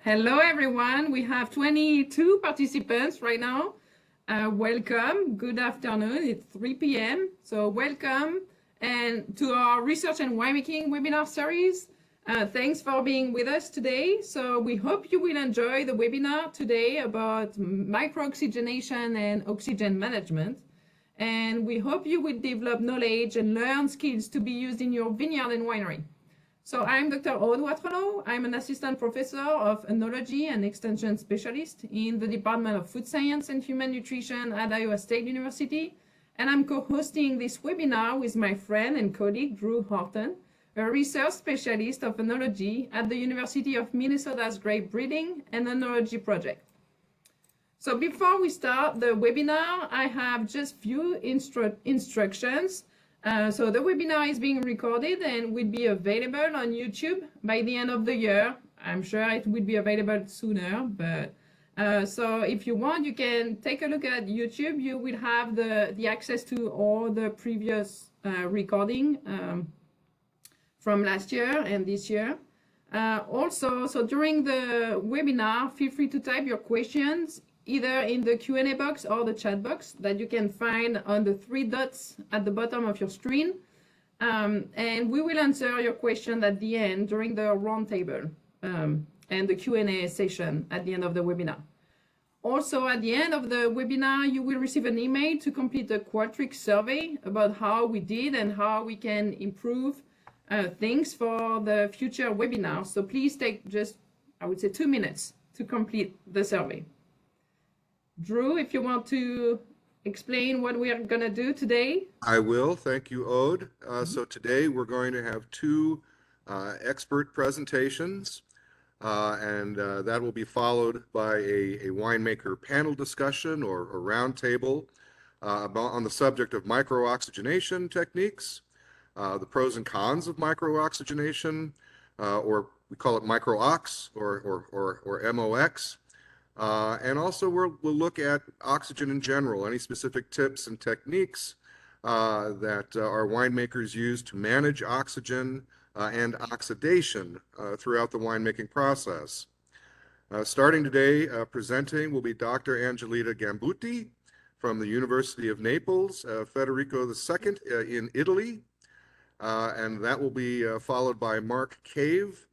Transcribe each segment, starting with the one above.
Hello, everyone. We have 22 participants right now. Welcome. Good afternoon. It's 3 p.m. So welcome and to our Research and Winemaking webinar series. Thanks for being with us today. So we hope you will enjoy the webinar today about micro-oxygenation and oxygen management. And we hope you will develop knowledge and learn skills to be used in your vineyard and winery. So I'm Dr. Aude Watrelot. I'm an assistant professor of enology and extension specialist in the Department of Food Science and Human Nutrition at Iowa State University. And I'm co-hosting this webinar with my friend and colleague, Drew Horton, a research specialist of enology at the University of Minnesota's Grape Breeding and Enology Project. So before we start the webinar, I have just few instructions. So the webinar is being recorded and will be available on YouTube by the end of the year. I'm sure it will be available sooner, but so if you want, you can take a look at YouTube. You will have the access to all the previous recording from last year and this year. Also, so during the webinar, feel free to type your questions either in the Q&A box or the chat box that you can find on the 3 dots at the bottom of your screen. And we will answer your question at the end during the roundtable and the Q&A session at the end of the webinar. Also, at the end of the webinar, you will receive an email to complete the Qualtrics survey about how we did and how we can improve things for the future webinars. So please take just, I would say, 2 minutes to complete the survey. Drew, if you want to explain what we are going to do today. I will. Thank you, Aude. So today we're going to have 2 expert presentations, and that will be followed by a winemaker panel discussion or a roundtable on the subject of micro-oxygenation techniques, the pros and cons of micro-oxygenation, or we call it micro-ox or MOX. And also we'll look at oxygen in general, any specific tips and techniques that our winemakers use to manage oxygen and oxidation throughout the winemaking process. Starting today, presenting will be Dr. Angelita Gambuti from the University of Naples Federico II in Italy. And that will be followed by Mark Cave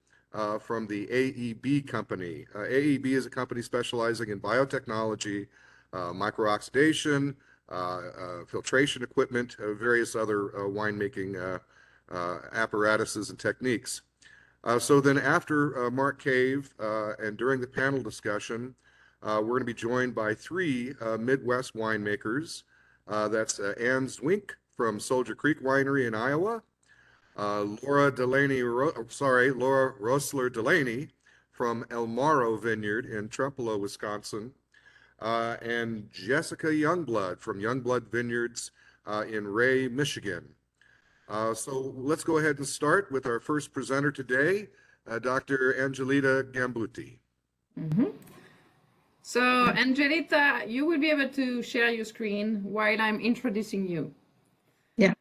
from the AEB company. AEB is a company specializing in biotechnology, micro-oxidation, filtration equipment, various other winemaking apparatuses and techniques. So then after Mark Cave and during the panel discussion, we're going to be joined by 3 Midwest winemakers. That's Anne Zwink from Soldier Creek Winery in Iowa, Laura Delaney-Roessler Delaney from Elmaro Vineyard in Trempealeau, Wisconsin, and Jessica Youngblood from Youngblood Vineyards in Ray, Michigan. So let's go ahead and start with our first presenter today, Dr. Angelita Gambuti. So Angelita, you will be able to share your screen while I'm introducing you. Yeah.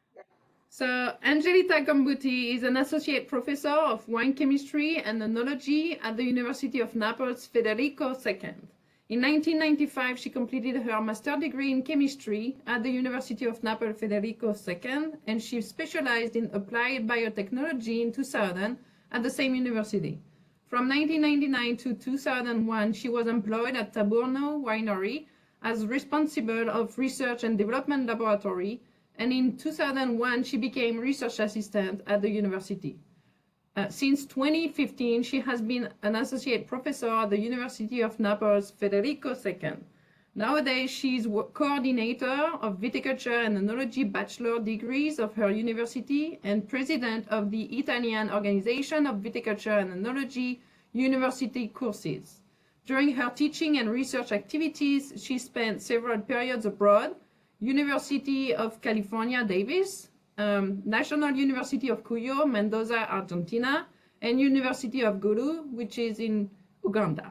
So Angelita Gambuti is an associate professor of wine chemistry and enology at the University of Naples Federico II. In 1995, she completed her master's degree in chemistry at the University of Naples Federico II, and she specialized in applied biotechnology in 2000 at the same university. From 1999 to 2001, she was employed at Taburno Winery as responsible of research and development laboratory, and in 2001, she became research assistant at the university. Since 2015, she has been an associate professor at the University of Naples Federico II. Nowadays, she is coordinator of viticulture and enology bachelor degrees of her university and president of the Italian Organization of Viticulture and Enology University courses. During her teaching and research activities, she spent several periods abroad: University of California, Davis, National University of Cuyo, Mendoza, Argentina, and University of Gulu, which is in Uganda.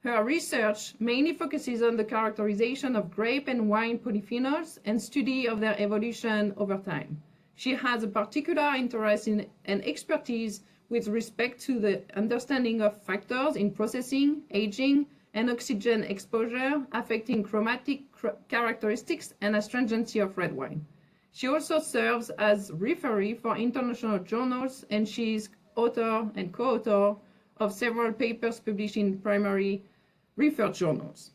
Her research mainly focuses on the characterization of grape and wine polyphenols and study of their evolution over time. She has a particular interest in and expertise with respect to the understanding of factors in processing, aging, and oxygen exposure affecting chromatic characteristics and astringency of red wine. She also serves as referee for international journals, and she is author and co-author of several papers published in primary research journals.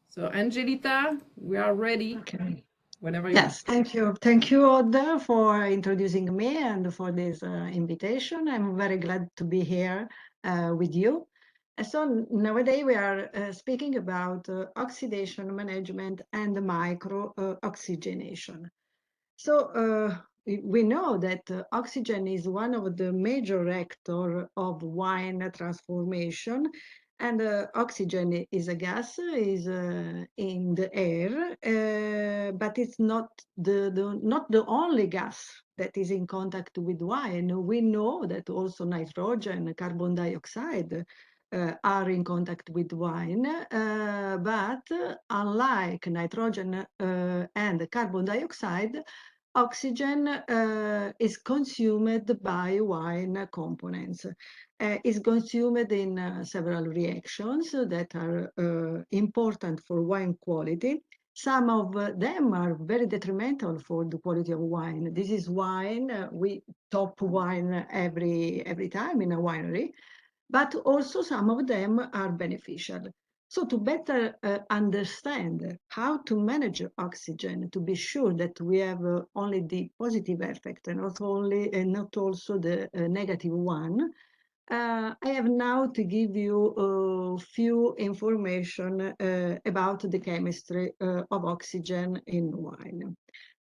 So Angelita, we are ready. Okay. Whenever you Yes, thank you. Thank you, Odd, for introducing me and for this invitation. I'm very glad to be here with you. So nowadays we are speaking about oxidation management and micro-oxygenation. So we know that oxygen is one of the major reactors of wine transformation, and oxygen is a gas, is in the air, but it's not not the only gas that is in contact with wine. We know that also nitrogen, carbon dioxide are in contact with wine, but unlike nitrogen and carbon dioxide, oxygen is consumed by wine components. Is consumed in several reactions that are important for wine quality. Some of them are very detrimental for the quality of wine. This is wine, we top wine every time in a winery, but also some of them are beneficial. So to better understand how to manage oxygen, to be sure that we have only the positive effect and not also the negative one, I have now to give you a few information about the chemistry of oxygen in wine.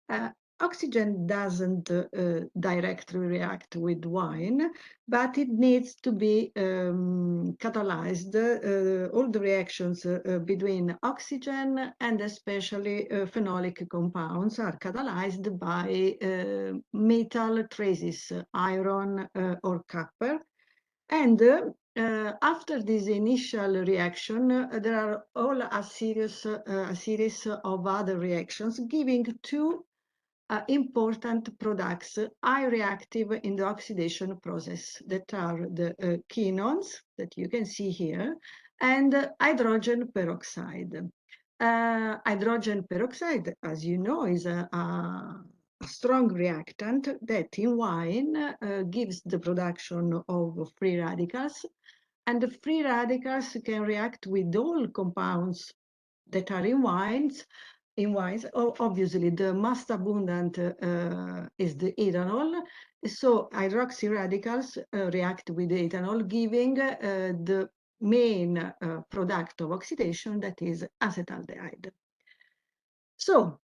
Uh, Oxygen doesn't directly react with wine, but it needs to be catalyzed. All the reactions between oxygen and especially phenolic compounds are catalyzed by metal traces, iron or copper. And after this initial reaction, there are all a series of other reactions giving two important products high reactive in the oxidation process that are the quinones that you can see here and hydrogen peroxide. Hydrogen peroxide, as you know, is a strong reactant that in wine gives the production of free radicals, and the free radicals can react with all compounds that are in wines. Obviously, the most abundant is the ethanol. So hydroxy radicals react with the ethanol, giving the main product of oxidation, that is acetaldehyde. So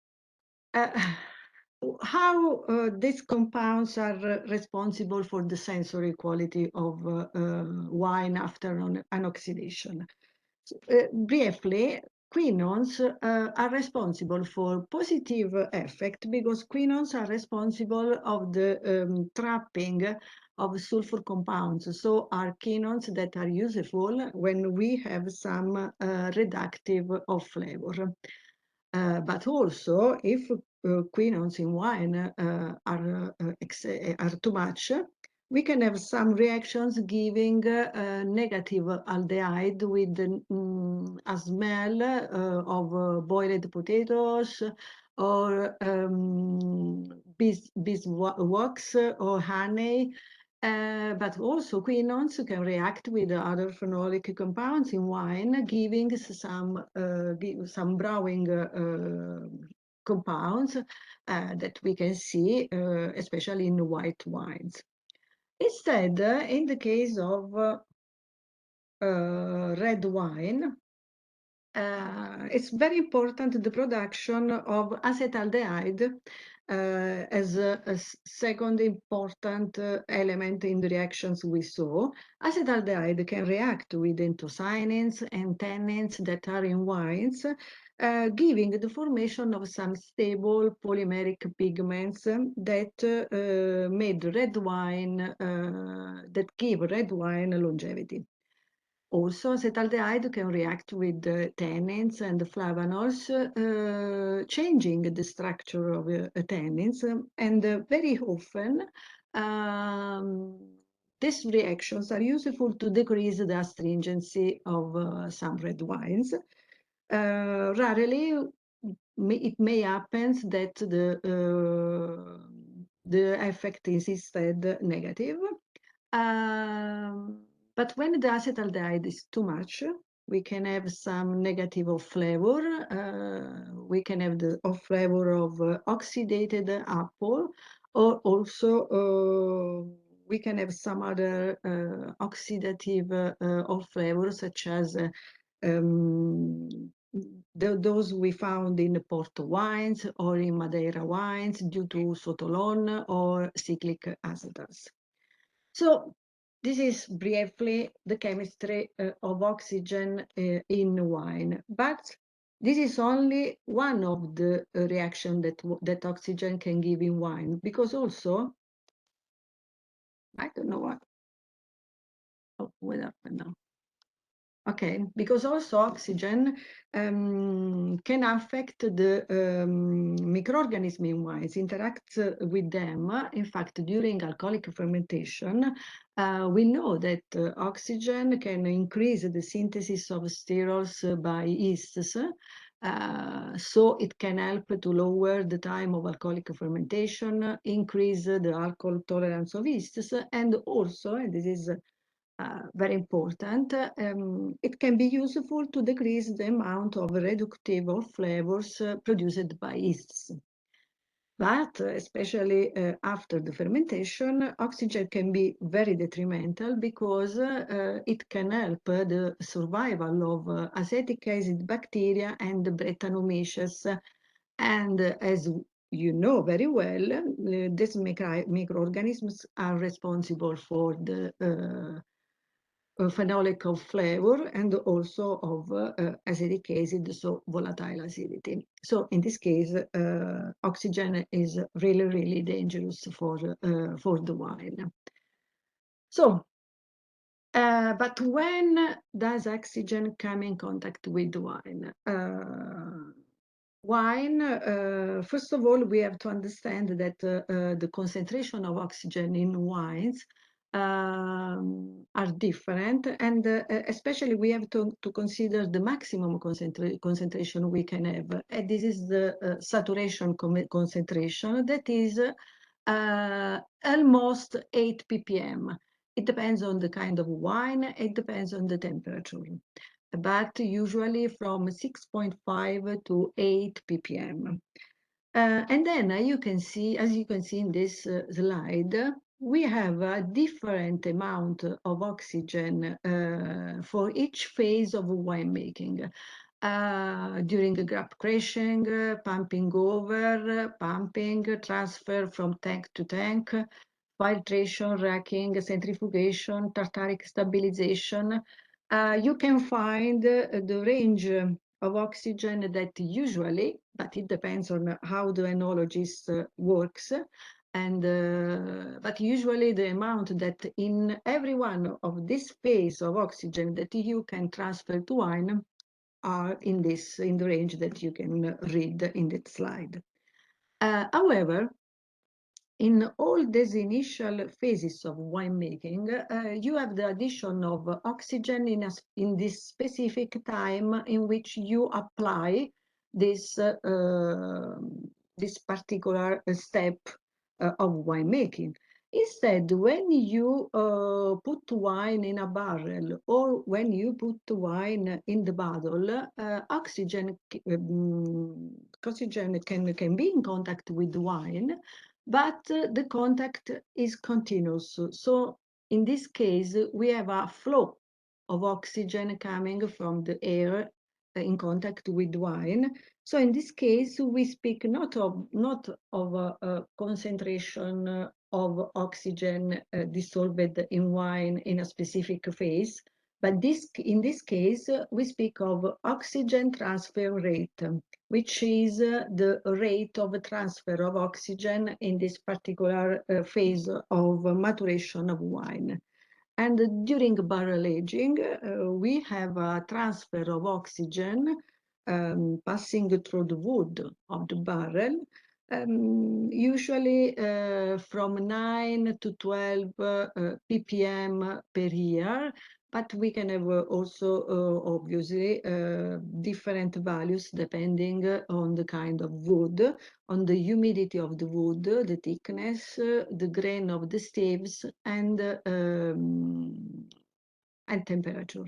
how these compounds are responsible for the sensory quality of wine after an oxidation? Briefly, quinones are responsible for positive effect because quinones are responsible of the trapping of sulfur compounds. So are quinones that are useful when we have some reductive of flavor. But also, if quinones in wine are too much, we can have some reactions giving negative aldehyde with a smell of boiled potatoes or beeswax or honey. But also quinones can react with other phenolic compounds in wine, giving some browning compounds that we can see, especially in white wines. Instead, in the case of red wine, it's very important the production of acetaldehyde as a second important element in the reactions we saw. Acetaldehyde can react with anthocyanins and tannins that are in wines, giving the formation of some stable polymeric pigments that made red wine, that give red wine longevity. Also, acetaldehyde can react with tannins and flavanols, changing the structure of tannins, and very often these reactions are useful to decrease the astringency of some red wines. Rarely, it may happen that the effect is instead negative. But when the acetaldehyde is too much, we can have some negative off flavor. We can have the off flavor of oxidated apple, or also we can have some other oxidative off flavor, such as those we found in Porto wines or in Madeira wines due to sotolon or cyclic acetals. So this is briefly the chemistry of oxygen in wine, but this is only one of the reaction that oxygen can give in wine, because also, I don't know what, what happened now? Okay, because also oxygen can affect the microorganisms in wines, interacts with them. In fact, during alcoholic fermentation, we know that oxygen can increase the synthesis of sterols by yeasts. So it can help to lower the time of alcoholic fermentation, increase the alcohol tolerance of yeasts, and also, and this is very important, it can be useful to decrease the amount of reductive flavors produced by yeasts. But especially after the fermentation, oxygen can be very detrimental because it can help the survival of acetic acid bacteria and Brettanomyces. And as you know very well, these microorganisms are responsible for the phenolic of flavor and also of acetic acid, so volatile acidity. So in this case, oxygen is really, really dangerous for the wine. So, but when does oxygen come in contact with the wine? First of all, we have to understand that the concentration of oxygen in wines are different, and especially we have to consider the maximum concentration we can have, and this is the saturation concentration, that is almost 8 ppm. It depends on the kind of wine, it depends on the temperature, but usually from 6.5 to 8 ppm. And then you can see, as you can see in this slide, we have a different amount of oxygen for each phase of winemaking. During the grape crushing, pumping over, pumping, transfer from tank to tank, filtration, racking, centrifugation, tartaric stabilization. You can find the range of oxygen that usually, but it depends on how the enologist works, and but usually the amount that in every one of this phase of oxygen that you can transfer to wine are in the range that you can read in that slide. However, in all these initial phases of winemaking, you have the addition of oxygen in this specific time in which you apply this particular step of winemaking. Instead, when you put wine in a barrel or when you put wine in the bottle, oxygen can be in contact with the wine, but the contact is continuous. So in this case, we have a flow of oxygen coming from the air in contact with wine. So in this case, we speak not of a concentration of oxygen dissolved in wine in a specific phase, but in this case, we speak of oxygen transfer rate, which is the rate of transfer of oxygen in this particular phase of maturation of wine. And during barrel aging, we have a transfer of oxygen passing through the wood of the barrel, Usually from 9 to 12 ppm per year, but we can have also obviously different values depending on the kind of wood, on the humidity of the wood, the thickness, the grain of the staves, and temperature.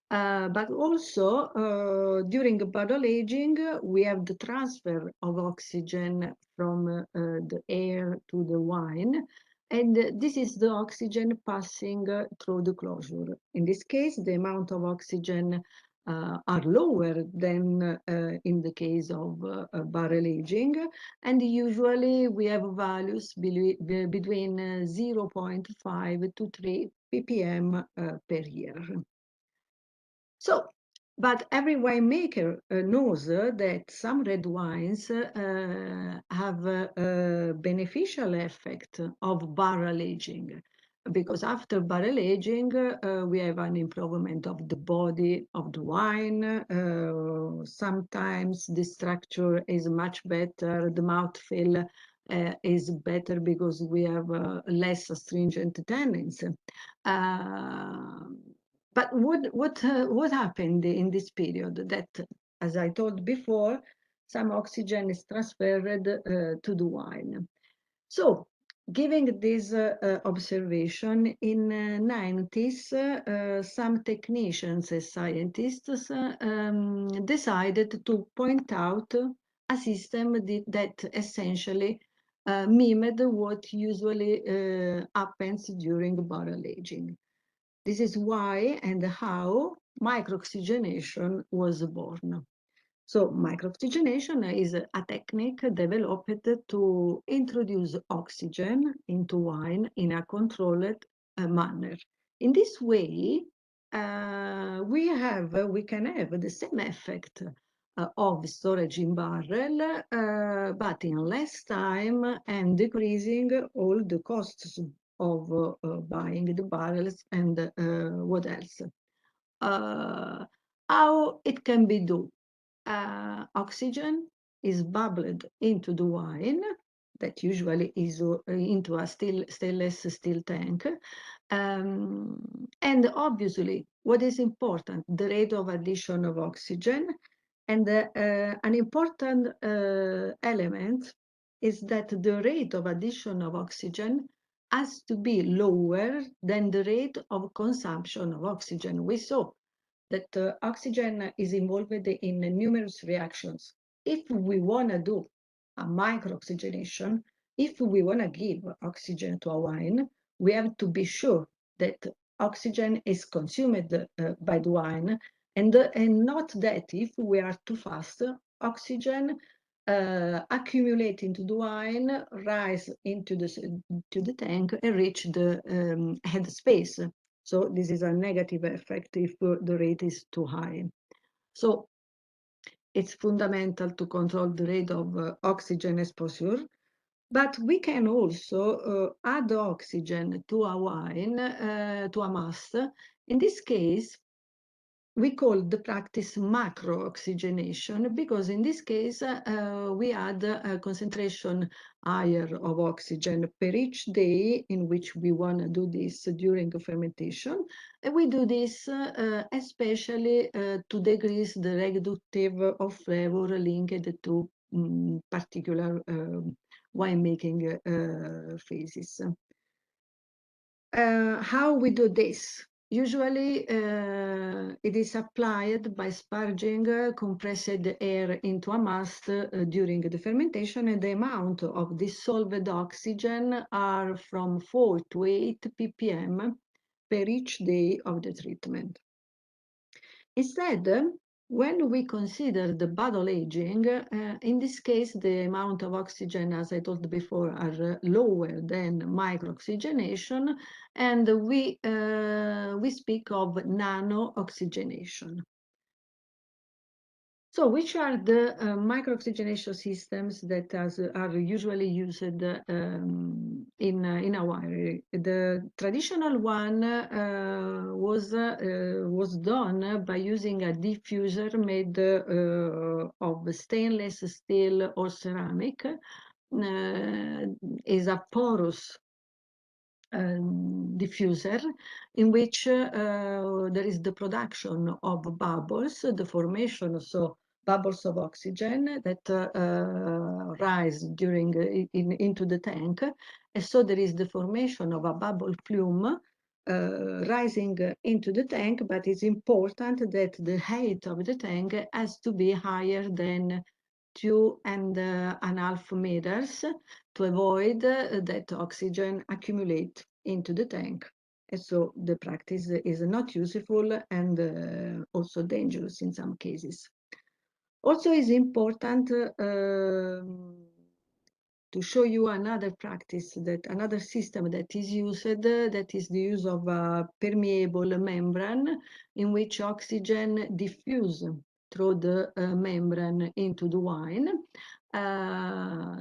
But also during bottle aging, we have the transfer of oxygen from the air to the wine. And this is the oxygen passing through the closure. In this case, the amount of oxygen are lower than in the case of barrel aging. And usually we have values between 0.5 to 3 ppm per year. So, but every winemaker knows that some red wines have a beneficial effect of barrel aging, because after barrel aging, we have an improvement of the body of the wine. Sometimes the structure is much better, the mouthfeel is better because we have less astringent tannins. But what happened in this period? That, as I told before, some oxygen is transferred to the wine. So, giving this observation, in 90s, some technicians and scientists decided to point out a system that essentially mimicked what usually happens during barrel aging. This is why and how micro-oxygenation was born. So micro-oxygenation is a technique developed to introduce oxygen into wine in a controlled manner. In this way, we can have the same effect of storage in barrel, but in less time and decreasing all the costs of buying the barrels and what else. How it can be done? Oxygen is bubbled into the wine that usually is into a stainless steel tank. And obviously, what is important, the rate of addition of oxygen. And an important element is that the rate of addition of oxygen has to be lower than the rate of consumption of oxygen. We saw that oxygen is involved in numerous reactions. If we want to do a micro-oxygenation, if we want to give oxygen to a wine, we have to be sure that oxygen is consumed by the wine, and not that if we are too fast, oxygen accumulate into the wine, rise into the tank, and reach the head space. So this is a negative effect if the rate is too high. So it's fundamental to control the rate of oxygen exposure, but we can also add oxygen to a wine, to a must. In this case, we call the practice macro-oxygenation because in this case we add a concentration higher of oxygen per each day in which we want to do this during fermentation. And we do this especially to decrease the reductive of flavor linked to particular winemaking phases. How we do this? Usually, it is applied by sparging compressed air into a must during the fermentation, and the amount of dissolved oxygen are from 4 to 8 ppm per each day of the treatment. Instead, when we consider the bottle aging, in this case, the amount of oxygen, as I told before, are lower than micro-oxygenation, and we speak of nano-oxygenation. So which are the micro-oxygenation systems that are usually used in a winery? The traditional one was done by using a diffuser made of stainless steel or ceramic, is a porous diffuser in which there is the production of bubbles, the formation, so bubbles of oxygen that rise during into the tank. And so there is the formation of a bubble plume rising into the tank, but it's important that the height of the tank has to be higher than 2.5 meters to avoid that oxygen accumulate into the tank. And so the practice is not useful and also dangerous in some cases. Also, it's important to show you another practice, that another system that is used, that is the use of a permeable membrane in which oxygen diffuse through the membrane into the wine.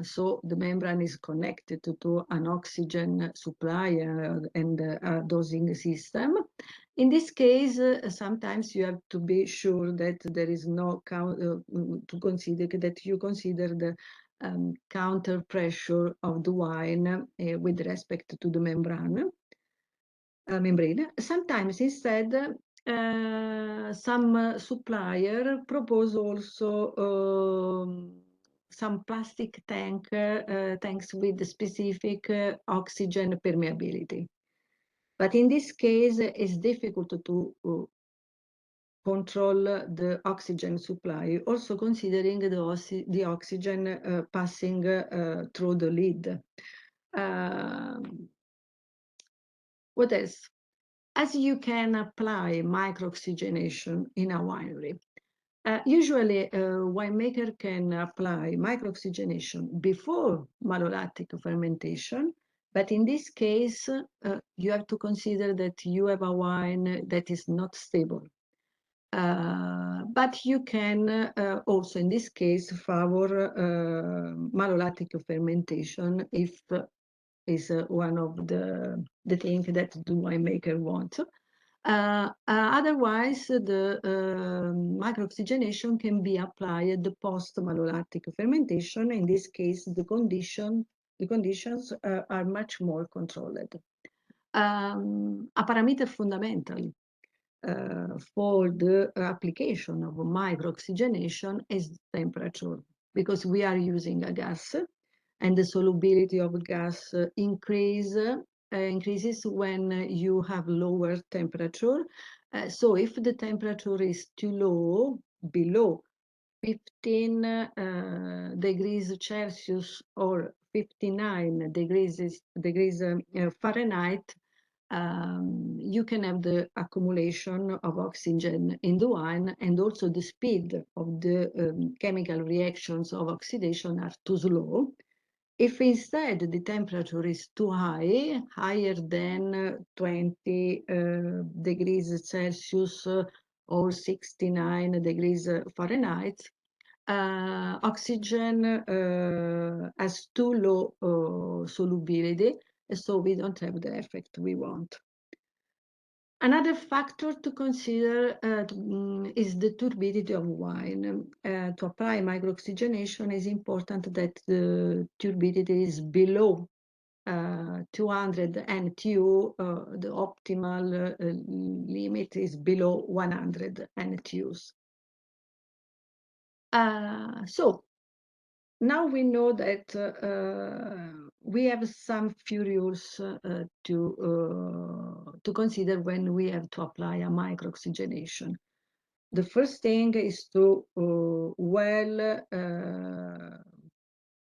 So the membrane is connected to an oxygen supply and a dosing system. In this case, sometimes you have to be sure that there is no to consider that you consider the counter pressure of the wine with respect to the membrane. Sometimes instead, some supplier propose also some plastic tanks with specific oxygen permeability. But in this case, it's difficult to control the oxygen supply, also considering the oxygen passing through the lid. What else? As you can apply micro-oxygenation in a winery. Usually, a winemaker can apply micro-oxygenation before malolactic fermentation, but in this case, you have to consider that you have a wine that is not stable. But you can also, in this case, favor malolactic fermentation if is one of the things that the winemaker wants. Otherwise, the micro-oxygenation can be applied post-malolactic fermentation. In this case, the conditions are much more controlled. A parameter fundamental for the application of micro-oxygenation is temperature, because we are using a gas, and the solubility of gas increases when you have lower temperature. So if the temperature is too low, below 15 degrees Celsius or 59 degrees Fahrenheit, you can have the accumulation of oxygen in the wine, and also the speed of the chemical reactions of oxidation are too slow. If instead the temperature is too high, higher than 20 degrees Celsius or 69 degrees Fahrenheit, oxygen has too low solubility, so we don't have the effect we want. Another factor to consider is the turbidity of wine. To apply micro-oxygenation, is important that the turbidity is below 200 NTU. The optimal limit is below 100 NTUs. So now we know that we have some few rules to consider when we have to apply a micro-oxygenation. The first thing is to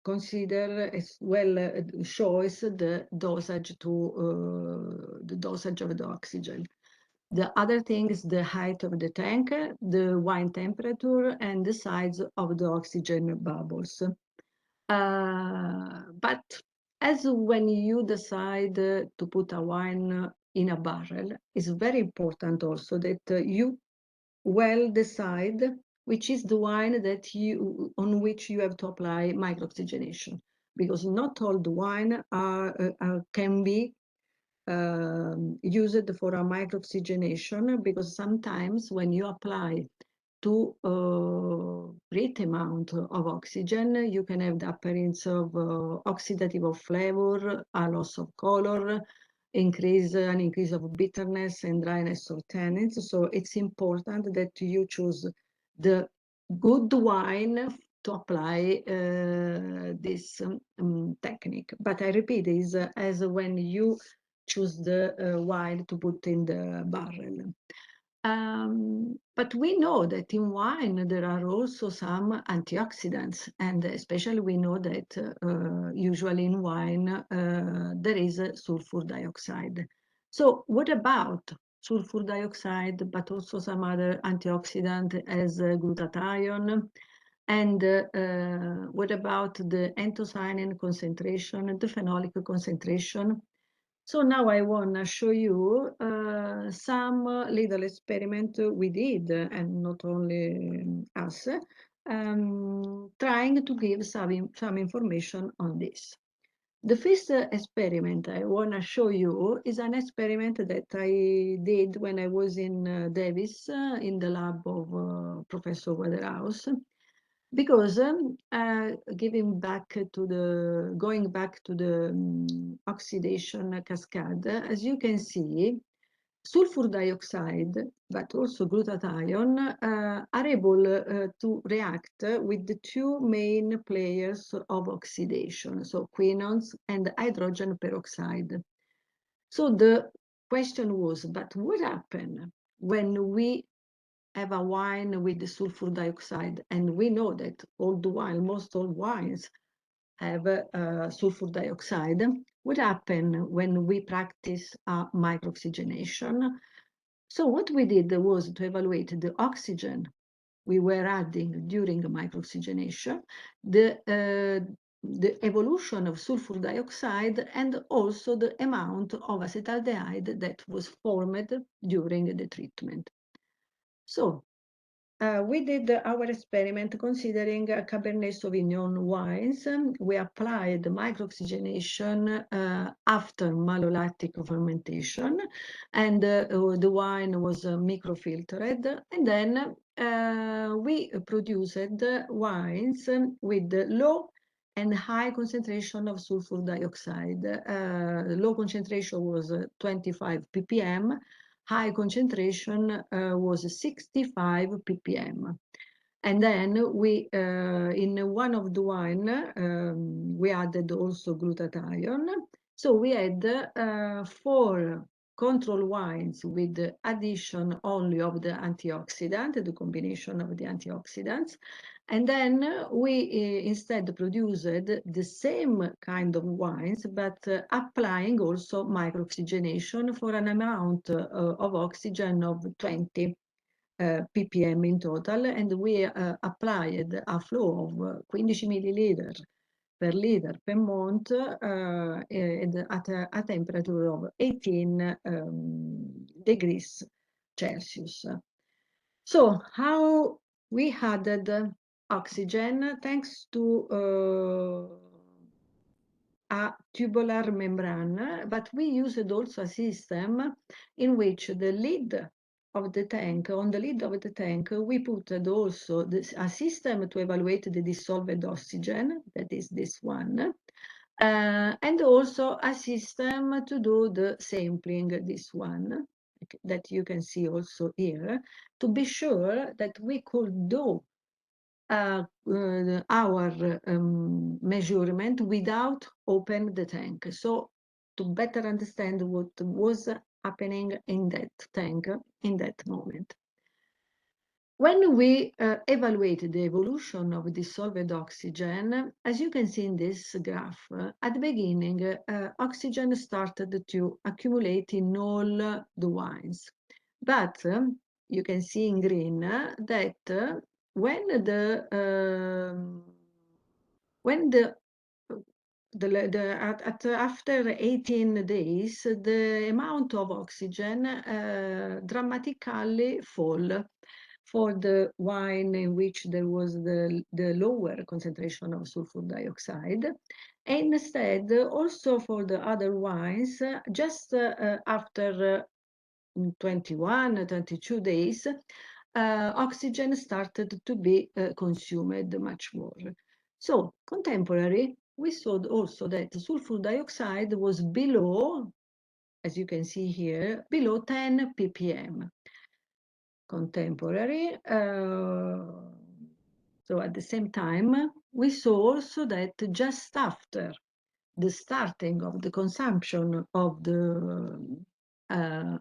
consider as well choice the dosage of the oxygen. The other thing is the height of the tank, the wine temperature, and the size of the oxygen bubbles. But as when you decide to put a wine in a barrel, it's very important also that you well decide which is the wine that on which you have to apply micro-oxygenation, because not all the wine can be used for a micro-oxygenation, because sometimes when you apply to great amount of oxygen. You can have the appearance of oxidative of flavor, a loss of color, an increase of bitterness and dryness of tannins. So it's important that you choose the good wine to apply this technique. But I repeat, is as when you choose the wine to put in the barrel. But we know that in wine there are also some antioxidants, and especially we know that usually in wine there is sulfur dioxide. So what about sulfur dioxide, but also some other antioxidant as glutathione? And what about the anthocyanin concentration, the phenolic concentration? So now I want to show you some little experiment we did, and not only us, trying to give some information on this. The first experiment I want to show you is an experiment that I did when I was in Davis in the lab of Professor Waterhouse. Because going back to the oxidation cascade, as you can see, sulfur dioxide, but also glutathione, are able to react with the two main players of oxidation, so quinones and hydrogen peroxide. So the question was, but what happened when we have a wine with the sulfur dioxide? And we know that most old wines have sulfur dioxide. What happened when we practice micro-oxygenation? So what we did was to evaluate the oxygen we were adding during micro-oxygenation, the evolution of sulfur dioxide, and also the amount of acetaldehyde that was formed during the treatment. So we did our experiment considering Cabernet Sauvignon wines. We applied micro-oxygenation after malolactic fermentation, and the wine was microfiltered. And then we produced wines with low and high concentration of sulfur dioxide. Low concentration was 25 ppm. High concentration was 65 ppm. And then we, in one of the wine, we added also glutathione. So we had 4 control wines with the addition only of the antioxidant, the combination of the antioxidants. And then we instead produced the same kind of wines, but applying also micro-oxygenation for an amount of oxygen of 20 ppm in total. And we applied a flow of 15 milliliter per liter per month at a temperature of 18 degrees Celsius. So how we added oxygen? Thanks to a tubular membrane, but we used also a system in which the lid of the tank, on the lid of the tank, we put also a system to evaluate the dissolved oxygen, that is this one, and also a system to do the sampling, this one, that you can see also here, to be sure that we could do our measurement without open the tank. So to better understand what was happening in that tank in that moment. When we evaluate the evolution of dissolved oxygen, as you can see in this graph, at the beginning, oxygen started to accumulate in all the wines. But you can see in green that after 18 days, the amount of oxygen dramatically fall for the wine in which there was the lower concentration of sulfur dioxide. And instead, also for the other wines, just after 21, 22 days, oxygen started to be consumed much more. So contemporary, we saw also that sulfur dioxide was below, as you can see here, below 10 ppm. Contemporary. So at the same time, we saw also that just after the starting of the consumption of the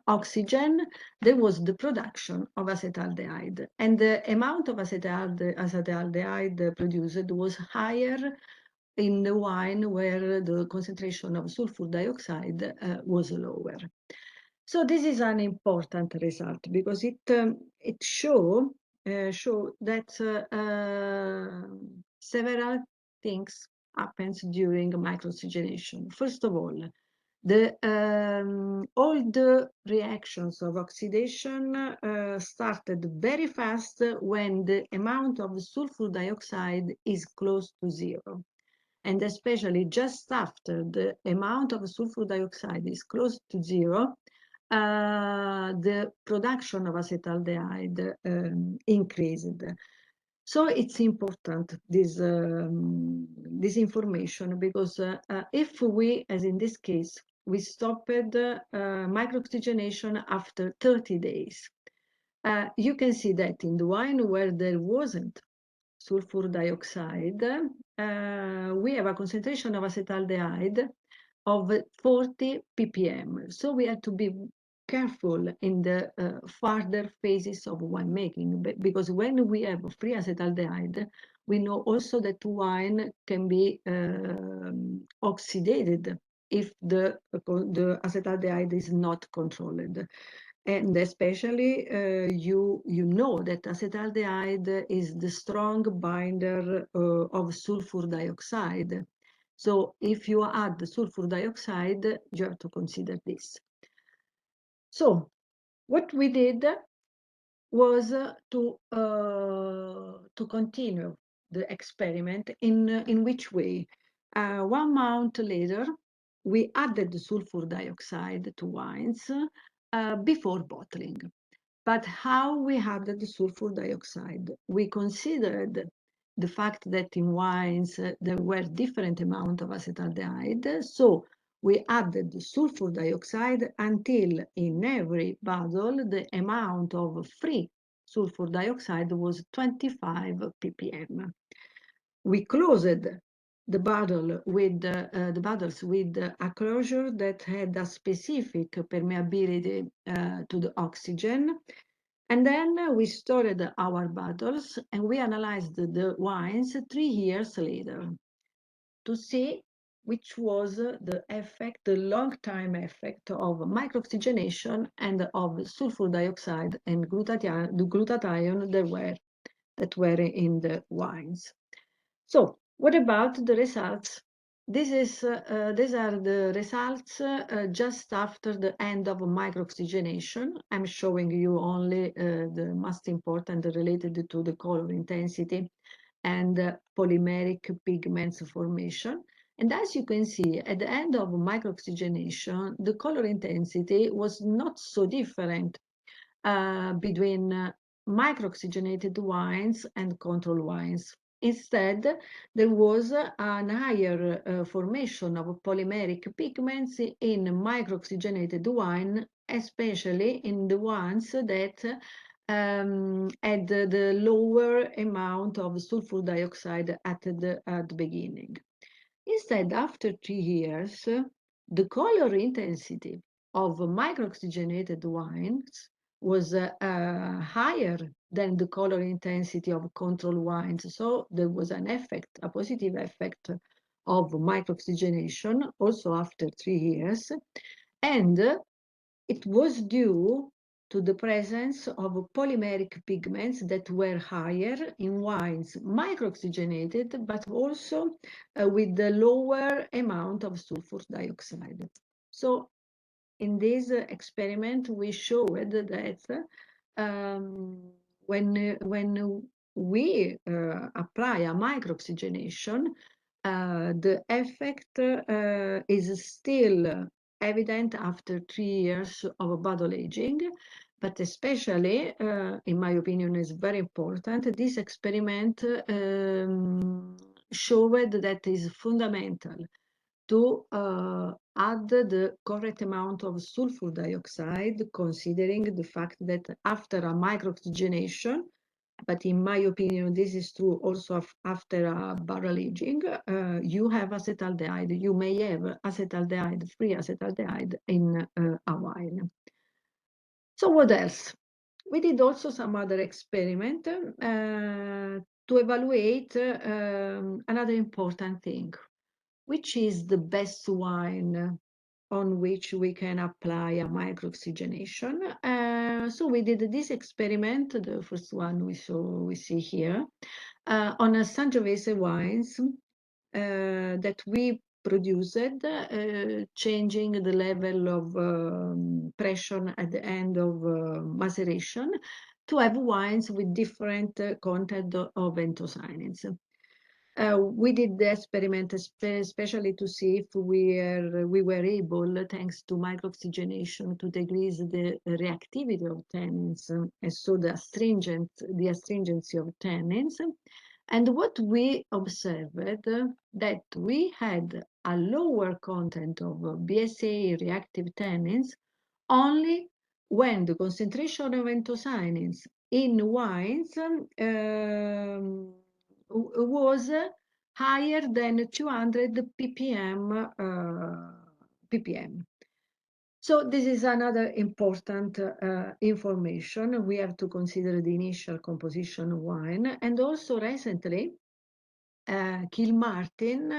oxygen, there was the production of acetaldehyde. And the amount of acetaldehyde produced was higher in the wine where the concentration of sulfur dioxide was lower. So this is an important result because it show that several things happens during micro-oxygenation. First of all, all the reactions of oxidation started very fast when the amount of sulfur dioxide is close to zero. And especially just after the amount of sulfur dioxide is close to zero, the production of acetaldehyde increased. So it's important, this information, because if we, as in this case, we stopped micro-oxygenation after 30 days, you can see that in the wine where there wasn't sulfur dioxide, we have a concentration of acetaldehyde of 40 ppm. So we have to be careful in the further phases of winemaking, because when we have free acetaldehyde, we know also that wine can be oxidated if the acetaldehyde is not controlled. And especially, you know that acetaldehyde is the strong binder of sulfur dioxide. So if you add the sulfur dioxide, you have to consider this. So what we did was to continue the experiment in which way? 1 month later, we added the sulfur dioxide to wines before bottling. But how we added the sulfur dioxide? We considered the fact that in wines there were different amount of acetaldehyde, so we added sulfur dioxide until in every bottle the amount of free sulfur dioxide was 25 ppm. We closed the bottle with the bottles with a closure that had a specific permeability to the oxygen. And then we stored our bottles and we analyzed the wines 3 years later to see which was the effect, the long-time effect of micro-oxygenation and of sulfur dioxide and glutathione that were in the wines. So what about the results? These are the results just after the end of micro-oxygenation. I'm showing you only the most important related to the color intensity and polymeric pigments formation. And as you can see, at the end of micro-oxygenation, the color intensity was not so different between micro-oxygenated wines and control wines. Instead, there was a higher formation of polymeric pigments in micro-oxygenated wine, especially in the ones that had the lower amount of sulfur dioxide at the beginning. Instead, after 3 years, the color intensity of micro-oxygenated wines was higher than the color intensity of control wines. So there was an effect, a positive effect of micro-oxygenation also after 3 years. And it was due to the presence of polymeric pigments that were higher in wines micro-oxygenated, but also with the lower amount of sulfur dioxide. So in this experiment, we showed that when we apply a micro-oxygenation, the effect is still evident after 3 years of bottle aging, but especially, in my opinion, is very important. This experiment showed that it is fundamental to add the correct amount of sulfur dioxide, considering the fact that after a micro-oxygenation, but in my opinion, this is true also after a barrel aging, you have acetaldehyde. You may have acetaldehyde, free acetaldehyde in a wine. So what else? We did also some other experiment to evaluate another important thing, which is the best wine on which we can apply a micro-oxygenation. So we did this experiment, the first one we see here, on a Sangiovese wines that we produced, changing the level of pressure at the end of maceration to have wines with different content of anthocyanins. We did the experiment especially to see if we were able, thanks to micro-oxygenation, to decrease the reactivity of tannins, and so the astringency of tannins. And what we observed, that we had a lower content of BSA reactive tannins only when the concentration of anthocyanins in wines was higher than 200 ppm. So this is another important information. We have to consider the initial composition of wine. And also recently, Kilmartin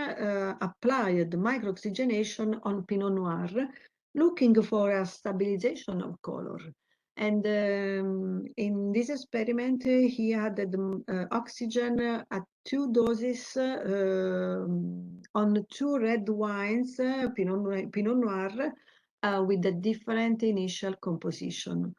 applied micro-oxygenation on Pinot Noir, looking for a stabilization of color. And in this experiment, he added oxygen at 2 doses on 2 red wines, Pinot Noir, with a different initial composition.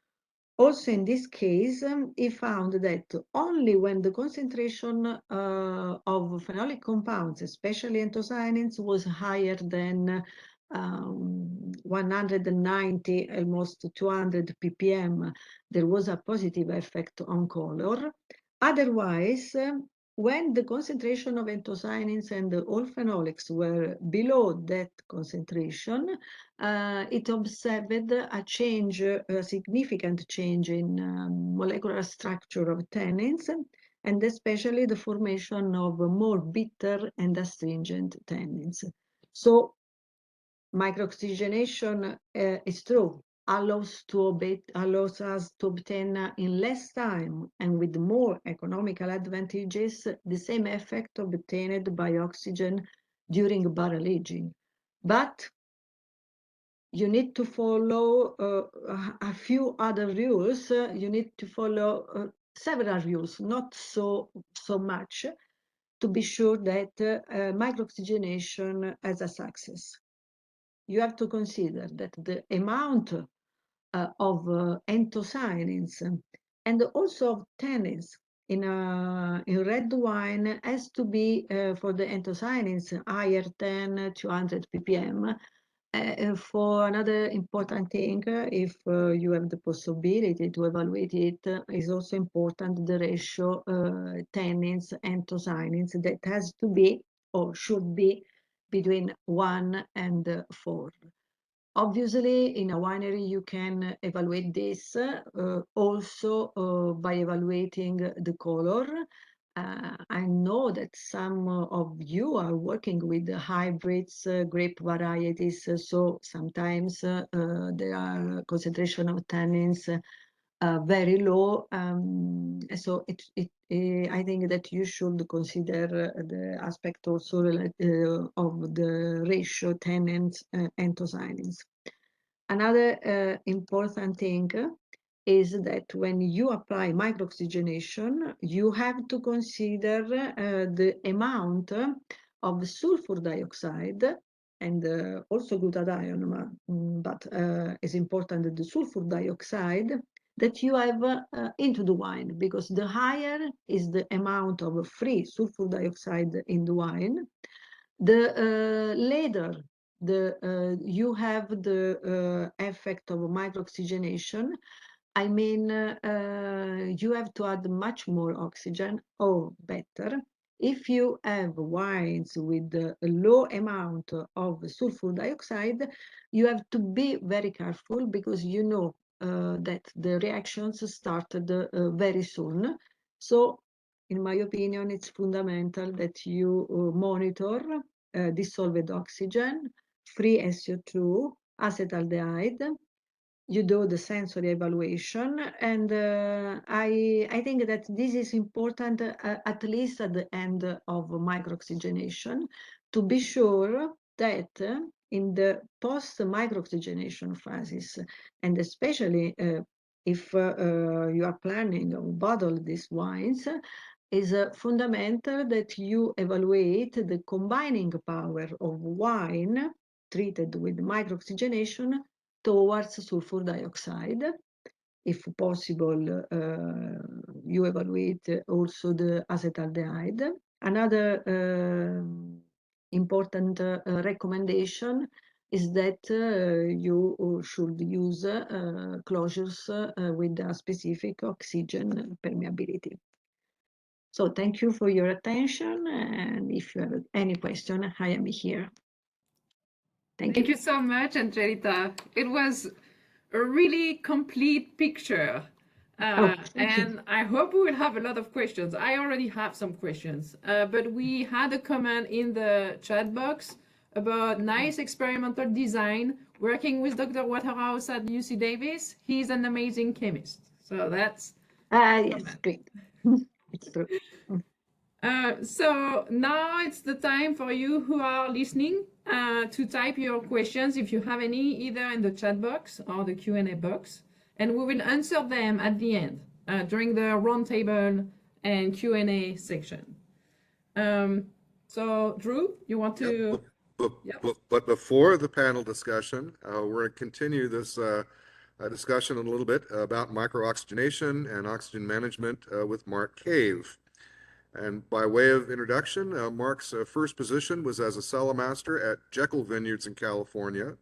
Also, in this case, he found that only when the concentration of phenolic compounds, especially anthocyanins, was higher than 190, almost 200 ppm, there was a positive effect on color. Otherwise, when the concentration of anthocyanins and all phenolics were below that concentration, it observed a change, a significant change in molecular structure of tannins, and especially the formation of more bitter and astringent tannins. So micro-oxygenation is true, allows us to obtain in less time and with more economical advantages the same effect obtained by oxygen during barrel aging. But you need to follow a few other rules. You need to follow several rules, not so much, to be sure that micro-oxygenation has a success. You have to consider that the amount of anthocyanins and also of tannins in red wine has to be for the anthocyanins higher than 200 ppm. For another important thing, if you have the possibility to evaluate it, is also important the ratio tannins anthocyanins that has to be or should be between 1 and 4. Obviously, in a winery, you can evaluate this also by evaluating the color. I know that some of you are working with the hybrids, grape varieties, so sometimes there are concentration of tannins very low. So I think that you should consider the aspect also of the ratio tannins anthocyanins. Another important thing is that when you apply micro-oxygenation, you have to consider the amount of sulfur dioxide and also glutathione, but is important the sulfur dioxide that you have into the wine, because the higher is the amount of free sulfur dioxide in the wine, the later you have the effect of micro-oxygenation, I mean, you have to add much more oxygen, or better, if you have wines with a low amount of sulfur dioxide, you have to be very careful because you know that the reactions started very soon. So, in my opinion, it's fundamental that you monitor dissolved oxygen, free SO2, acetaldehyde, you do the sensory evaluation, and I think that this is important at least at the end of micro-oxygenation, to be sure that in the post micro-oxygenation phases, and especially if you are planning to bottle these wines, is fundamental that you evaluate the combining power of wine treated with micro-oxygenation towards sulfur dioxide. If possible, you evaluate also the acetaldehyde. Another important recommendation is that you should use closures with a specific oxygen permeability. So thank you for your attention, and if you have any question, I am here. Thank Thank you. you so much, Angelita. It was a really complete picture. Thank you. And I hope we will have a lot of questions. I already have some questions, but we had a comment in the chat box about nice experimental design, working with Dr. Waterhouse at UC Davis. He's an amazing chemist. So that's Yes, great. It's true. so now it's the time for you who are listening to type your questions if you have any, either in the chat box or the Q&A box, and we will answer them at the end during the roundtable and Q&A section. So Drew, you want to? But before the panel discussion, we're going to continue this discussion a little bit about micro-oxygenation and oxygen management with Mark Cave. And by way of introduction, Mark's first position was as a cellar master at Jekyll Vineyards in California,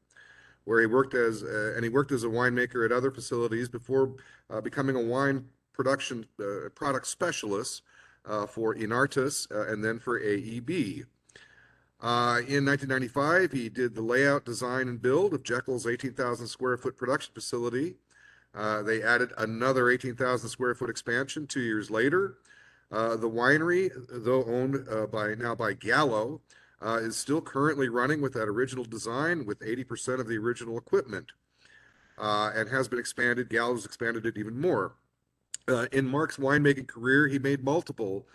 where he worked as a winemaker at other facilities before becoming a wine production product specialist for Inartis and then for AEB. In 1995, he did the layout, design, and build of Jekyll's 18,000 square foot production facility. They added another 18,000 square foot expansion 2 years later. The winery, though owned by Gallo, is still currently running with that original design with 80% of the original equipment, and has been expanded. Gallo's expanded it even more. In Mark's winemaking career, he made multiple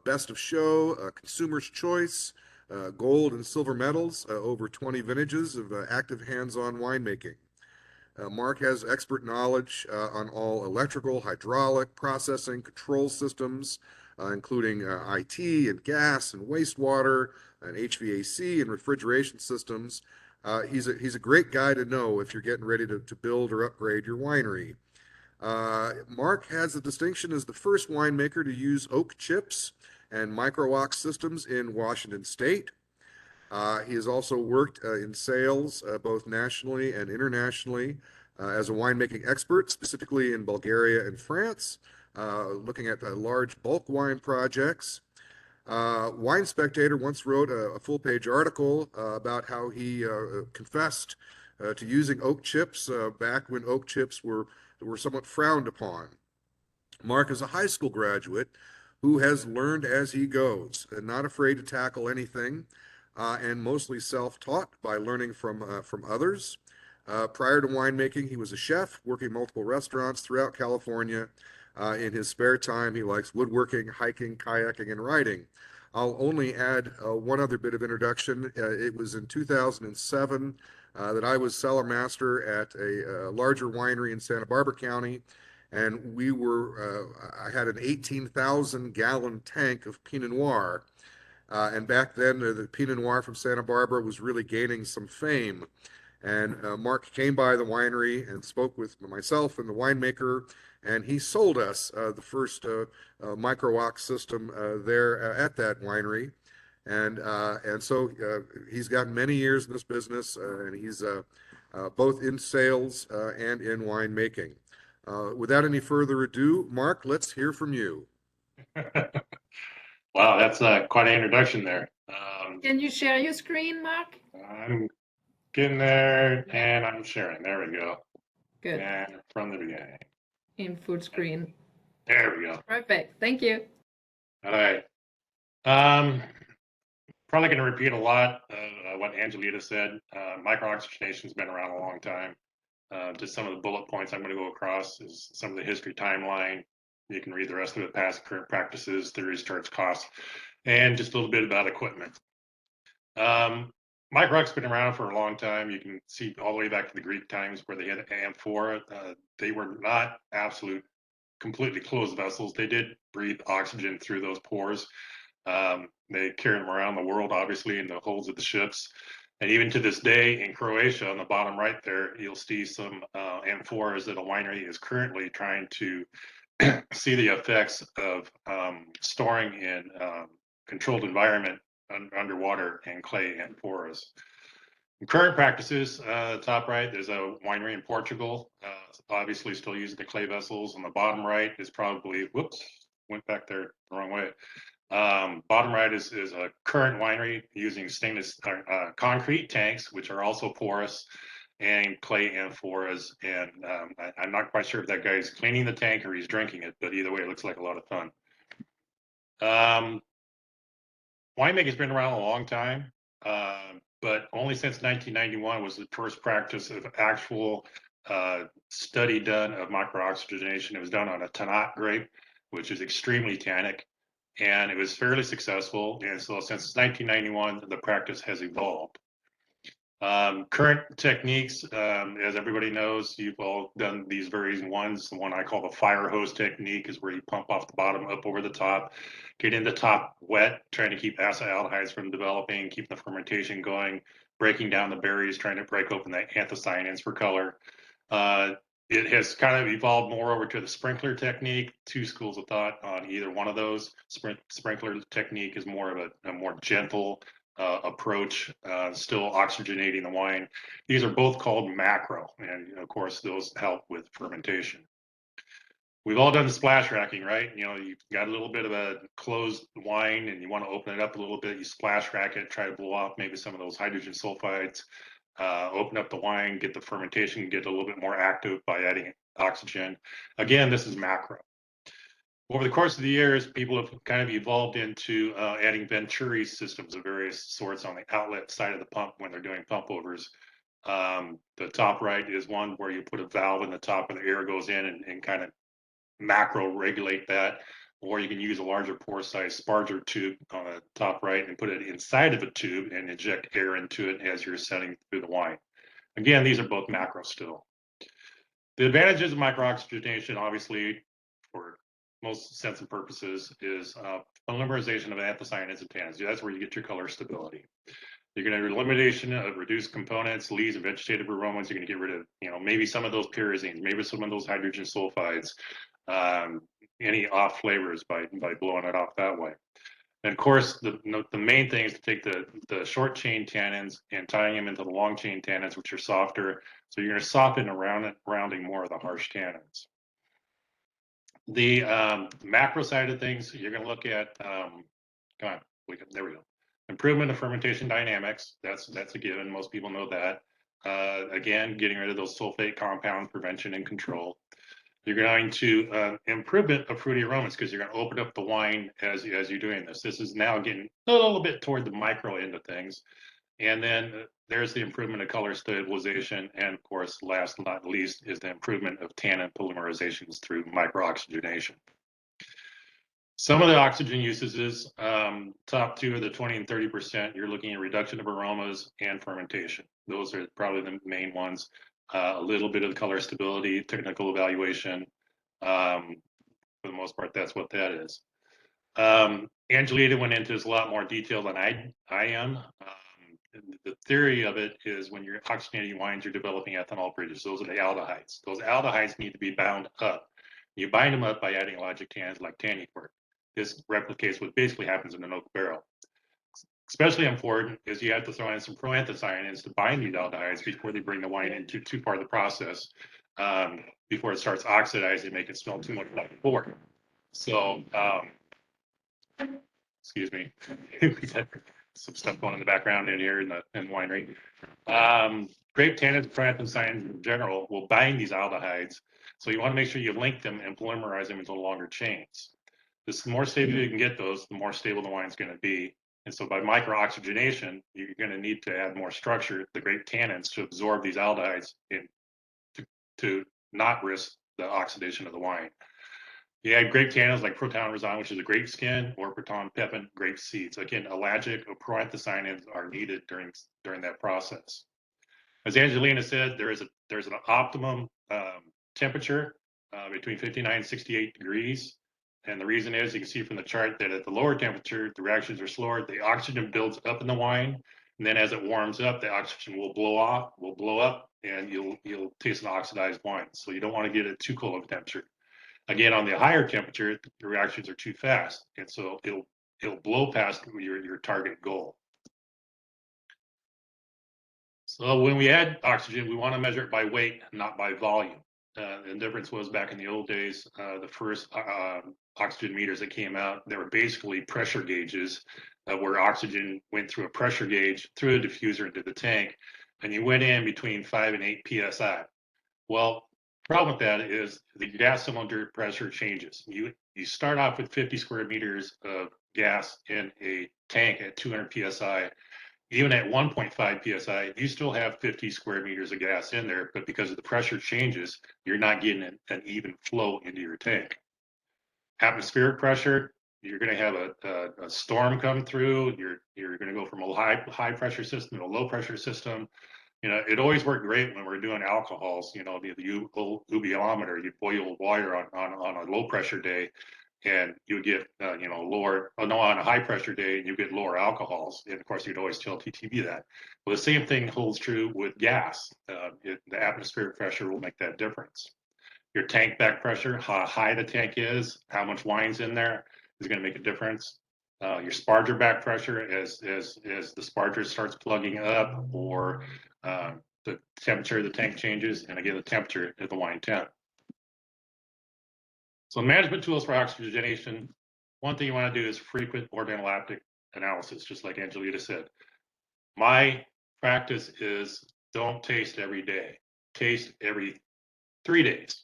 Best of Show, Consumer's Choice, gold and silver medals, over 20 vintages of active hands-on winemaking. Mark has expert knowledge on all electrical, hydraulic, processing, control systems, including IT and gas and wastewater and HVAC and refrigeration systems. He's a great guy to know if you're getting ready to build or upgrade your winery. Mark has the distinction as the first winemaker to use oak chips and micro-ox systems in Washington State. He has also worked in sales, both nationally and internationally, as a winemaking expert, specifically in Bulgaria and France, looking at large bulk wine projects. Wine Spectator once wrote a full-page article about how he confessed to using oak chips back when oak chips were somewhat frowned upon. Mark is a high school graduate who has learned as he goes and not afraid to tackle anything, and mostly self-taught by learning from others. Prior to winemaking, he was a chef, working multiple restaurants throughout California. In his spare time, he likes woodworking, hiking, kayaking, and riding. I'll only add one other bit of introduction. It was in 2007 that I was cellar master at a larger winery in Santa Barbara County, and I had an 18,000 gallon tank of Pinot Noir. And back then, the Pinot Noir from Santa Barbara was really gaining some fame. And Mark came by the winery and spoke with myself and the winemaker, and he sold us the first micro-ox system there at that winery. And so he's got many years in this business, and he's both in sales and in winemaking. Without any further ado, Mark, let's hear from you. Wow, that's quite an introduction there. Can you share your screen, Mark? I'm getting there and I'm sharing. There we go. Good. And from the beginning. In full screen. There we go. Perfect. Thank you. All right. Probably going to repeat a lot of what Angelita said. Micro-oxygenation has been around a long time. Just some of the bullet points I'm going to go across is some of the history timeline. You can read the rest of it, past current practices, theories, charts, costs, and just a little bit about equipment. Micro-Ox been around for a long time. You can see all the way back to the Greek times where they had amphora. They were not absolute, completely closed vessels. They did breathe oxygen through those pores. They carried them around the world, obviously, in the holds of the ships. And even to this day in Croatia, on the bottom right there, you'll see some amphoras that a winery is currently trying to see the effects of storing in controlled environment underwater in clay amphoras. In current practices, top right, there's a winery in Portugal, obviously still using the clay vessels. On the bottom right is probably, whoops, went back there the wrong way. Bottom right is a current winery using stainless concrete tanks, which are also porous, and clay amphoras. And I'm not quite sure if that guy's cleaning the tank or he's drinking it, but either way, it looks like a lot of fun. Winemaking has been around a long time, but only since 1991 was the first practice of actual study done of micro-oxygenation. It was done on a Tannat grape, which is extremely tannic, and it was fairly successful. And so since 1991, the practice has evolved. Current techniques, as everybody knows, you've all done these various ones. The one I call the fire hose technique is where you pump off the bottom up over the top, getting the top wet, trying to keep acetaldehydes from developing, keep the fermentation going, breaking down the berries, trying to break open the anthocyanins for color. It has kind of evolved more over to the sprinkler technique. Two schools of thought on either one of those. Sprinkler technique is more of a more gentle approach, still oxygenating the wine. These are both called macro, and of course those help with fermentation. We've all done the splash racking, right? You know, you've got a little bit of a closed wine and you want to open it up a little bit, you splash rack it, try to blow off maybe some of those hydrogen sulfides, open up the wine, get the fermentation, get a little bit more active by adding oxygen. Again, this is macro. Over the course of the years, people have kind of evolved into adding Venturi systems of various sorts on the outlet side of the pump when they're doing pump overs. The top right is one where you put a valve in the top and the air goes in and kind of macro regulate that. Or you can use a larger pore size sparger tube on the top right and put it inside of a tube and inject air into it as you're setting through the wine. Again, these are both macro still. The advantages of micro-oxygenation, obviously, for most sense and purposes, is polymerization of anthocyanins and tannins. That's where you get your color stability. You're going to elimination of reduced components, leaves, and vegetative aromas. You're going to get rid of, you know, maybe some of those pyrazines, maybe some of those hydrogen sulfides, any off flavors by blowing it off that way. And of course, the main thing is to take the short chain tannins and tying them into the long chain tannins, which are softer. So you're going to soften rounding more of the harsh tannins. The macro side of things, you're going to look at, come on, there we go. Improvement of fermentation dynamics. That's a given. Most people know that. Again, getting rid of those sulfate compounds, prevention and control. You're going to improvement of fruity aromas because you're going to open up the wine as you're doing this. This is now getting a little bit toward the micro end of things. And then there's the improvement of color stabilization. And of course, last but not least, is the improvement of tannin polymerizations through micro-oxygenation. Some of the oxygen usages, top two of the 20 and 30%, you're looking at reduction of aromas and fermentation. Those are probably the main ones. A little bit of color stability, technical evaluation. For the most part, that's what that is. Angelita went into this a lot more detail than I am. The theory of it is when you're oxygenating wines, you're developing ethanol bridges. Those are the aldehydes. Those aldehydes need to be bound up. You bind them up by adding logic tannins like tannic. This replicates what basically happens in an oak barrel. Especially important is you have to throw in some proanthocyanins to bind these aldehydes before they bring the wine into too far of the process. before it starts oxidizing, make it smell too much like port. So, excuse me, we got some stuff going in the background in here in the winery. Grape tannins, proanthocyanins in general will bind these aldehydes. So you want to make sure you link them and polymerize them into longer chains. The more stable you can get those, the more stable the wine's going to be. And so by micro-oxygenation, you're going to need to add more structure, the grape tannins, to absorb these aldehydes and to not risk the oxidation of the wine. You add grape tannins like proton rhizome, which is a grape skin, or proton pepin, grape seeds. Again, ellagic or proanthocyanins are needed during that process. As Angelina said, there's an optimum temperature between 59 and 68 degrees. And the reason is, you can see from the chart that at the lower temperature, the reactions are slower. The oxygen builds up in the wine, and then as it warms up, the oxygen will blow up, and you'll taste an oxidized wine. So you don't want to get it too cold of a temperature. Again, on the higher temperature, the reactions are too fast, and so it'll blow past your target goal. So when we add oxygen, we want to measure it by weight, not by volume. The difference was back in the old days, the first oxygen meters that came out, they were basically pressure gauges where oxygen went through a pressure gauge, through a diffuser into the tank, and you went in between 5 and 8 psi. Well, the problem with that is the gas cylinder pressure changes. You start off with 50 square meters of gas in a tank at 200 psi. Even at 1.5 psi, you still have 50 square meters of gas in there, but because of the pressure changes, you're not getting an even flow into your tank. Atmospheric pressure, you're going to have a storm come through. You're going to go from a high pressure system to a low pressure system. You know, it always worked great when we're doing alcohols. You know, the ubiometer, you boil water on a low pressure day, and you get lower. Oh no, on a high pressure day, you get lower alcohols. And of course, you'd always tell TTB that. Well, the same thing holds true with gas. The atmospheric pressure will make that difference. Your tank back pressure, how high the tank is, how much wine's in there, is going to make a difference. Your sparger back pressure, as the sparger starts plugging up, or the temperature of the tank changes, and again, the temperature of the wine temp. So management tools for oxygenation, one thing you want to do is frequent organoleptic analysis, just like Angelita said. My practice is don't taste every day, taste every 3 days.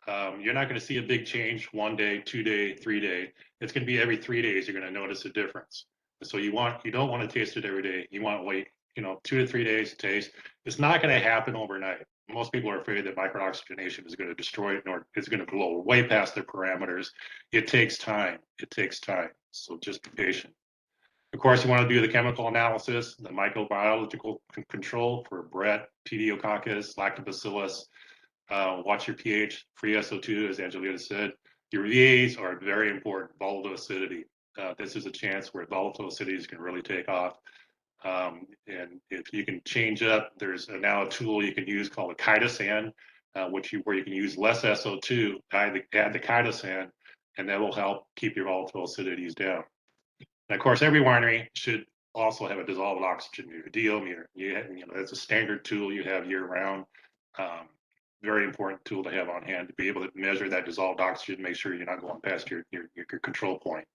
You're not going to see a big change 1 day, 2 day, 3 day. It's going to be every 3 days you're going to notice a difference. So you don't want to taste it every day. You want to wait, 2 to 3 days to taste. It's not going to happen overnight. Most people are afraid that micro-oxygenation is going to destroy it, or it's going to blow way past their parameters. It takes time. It takes time. So just be patient. Of course, you want to do the chemical analysis, the microbiological control for Brett, Pediococcus, Lactobacillus. Watch your pH, free SO2, as Angelita said. Your VAs are very important, volatile acidity. This is a chance where volatile acidities can really take off. And if you can change up, there's now a tool you can use called a chitosan, where you can use less SO2, add the chitosan, and that will help keep your volatile acidities down. And of course, every winery should also have a dissolved oxygen meter, DO meter. That's a standard tool you have year round. Very important tool to have on hand to be able to measure that dissolved oxygen, make sure you're not going past your control point.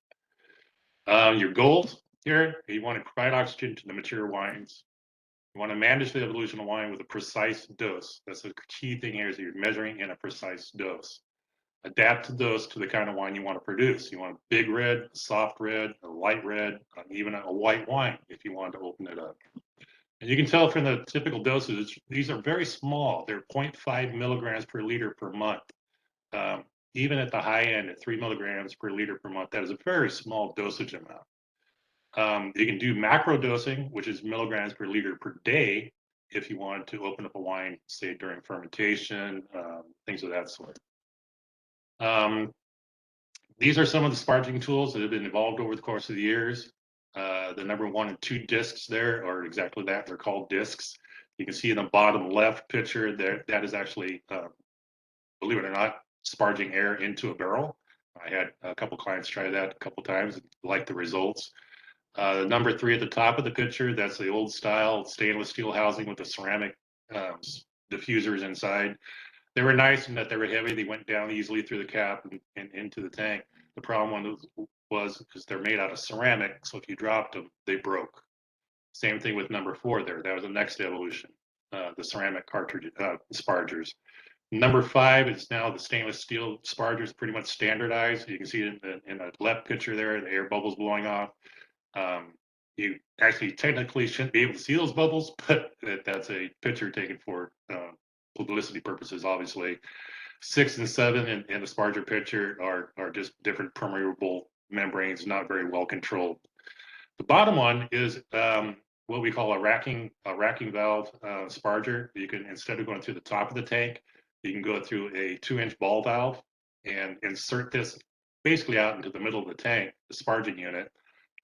Your goals here, you want to provide oxygen to the mature wines. You want to manage the evolution of wine with a precise dose. That's the key thing here, is that you're measuring in a precise dose. Adapt the dose to the kind of wine you want to produce. You want a big red, a soft red, a light red, even a white wine if you want to open it up. And you can tell from the typical doses, these are very small. They're 0.5 milligrams per liter per month. Even at the high end, at 3 milligrams per liter per month, that is a very small dosage amount. You can do macro dosing, which is milligrams per liter per day, if you wanted to open up a wine, say during fermentation, things of that sort. These are some of the sparging tools that have been evolved over the course of the years. The number 1 and 2 discs there are exactly that. They're called discs. You can see in the bottom left picture there, that is actually, believe it or not, sparging air into a barrel. I had a couple clients try that a couple times and liked the results. Number 3 at the top of the picture, that's the old style stainless steel housing with the ceramic diffusers inside. They were nice in that they were heavy. They went down easily through the cap and into the tank. The problem was because they're made out of ceramic, so if you dropped them, they broke. Same thing with number 4 there. That was the next evolution, the ceramic cartridge spargers. Number 5 is now the stainless steel spargers, pretty much standardized. You can see it in the left picture there, the air bubbles blowing off. You actually technically shouldn't be able to see those bubbles, but that's a picture taken for publicity purposes, obviously. 6 and 7 in the sparger picture are just different permeable membranes, not very well controlled. The bottom one is what we call a racking valve sparger. You can, instead of going through the top of the tank, you can go through a 2-inch ball valve and insert this basically out into the middle of the tank, the sparging unit,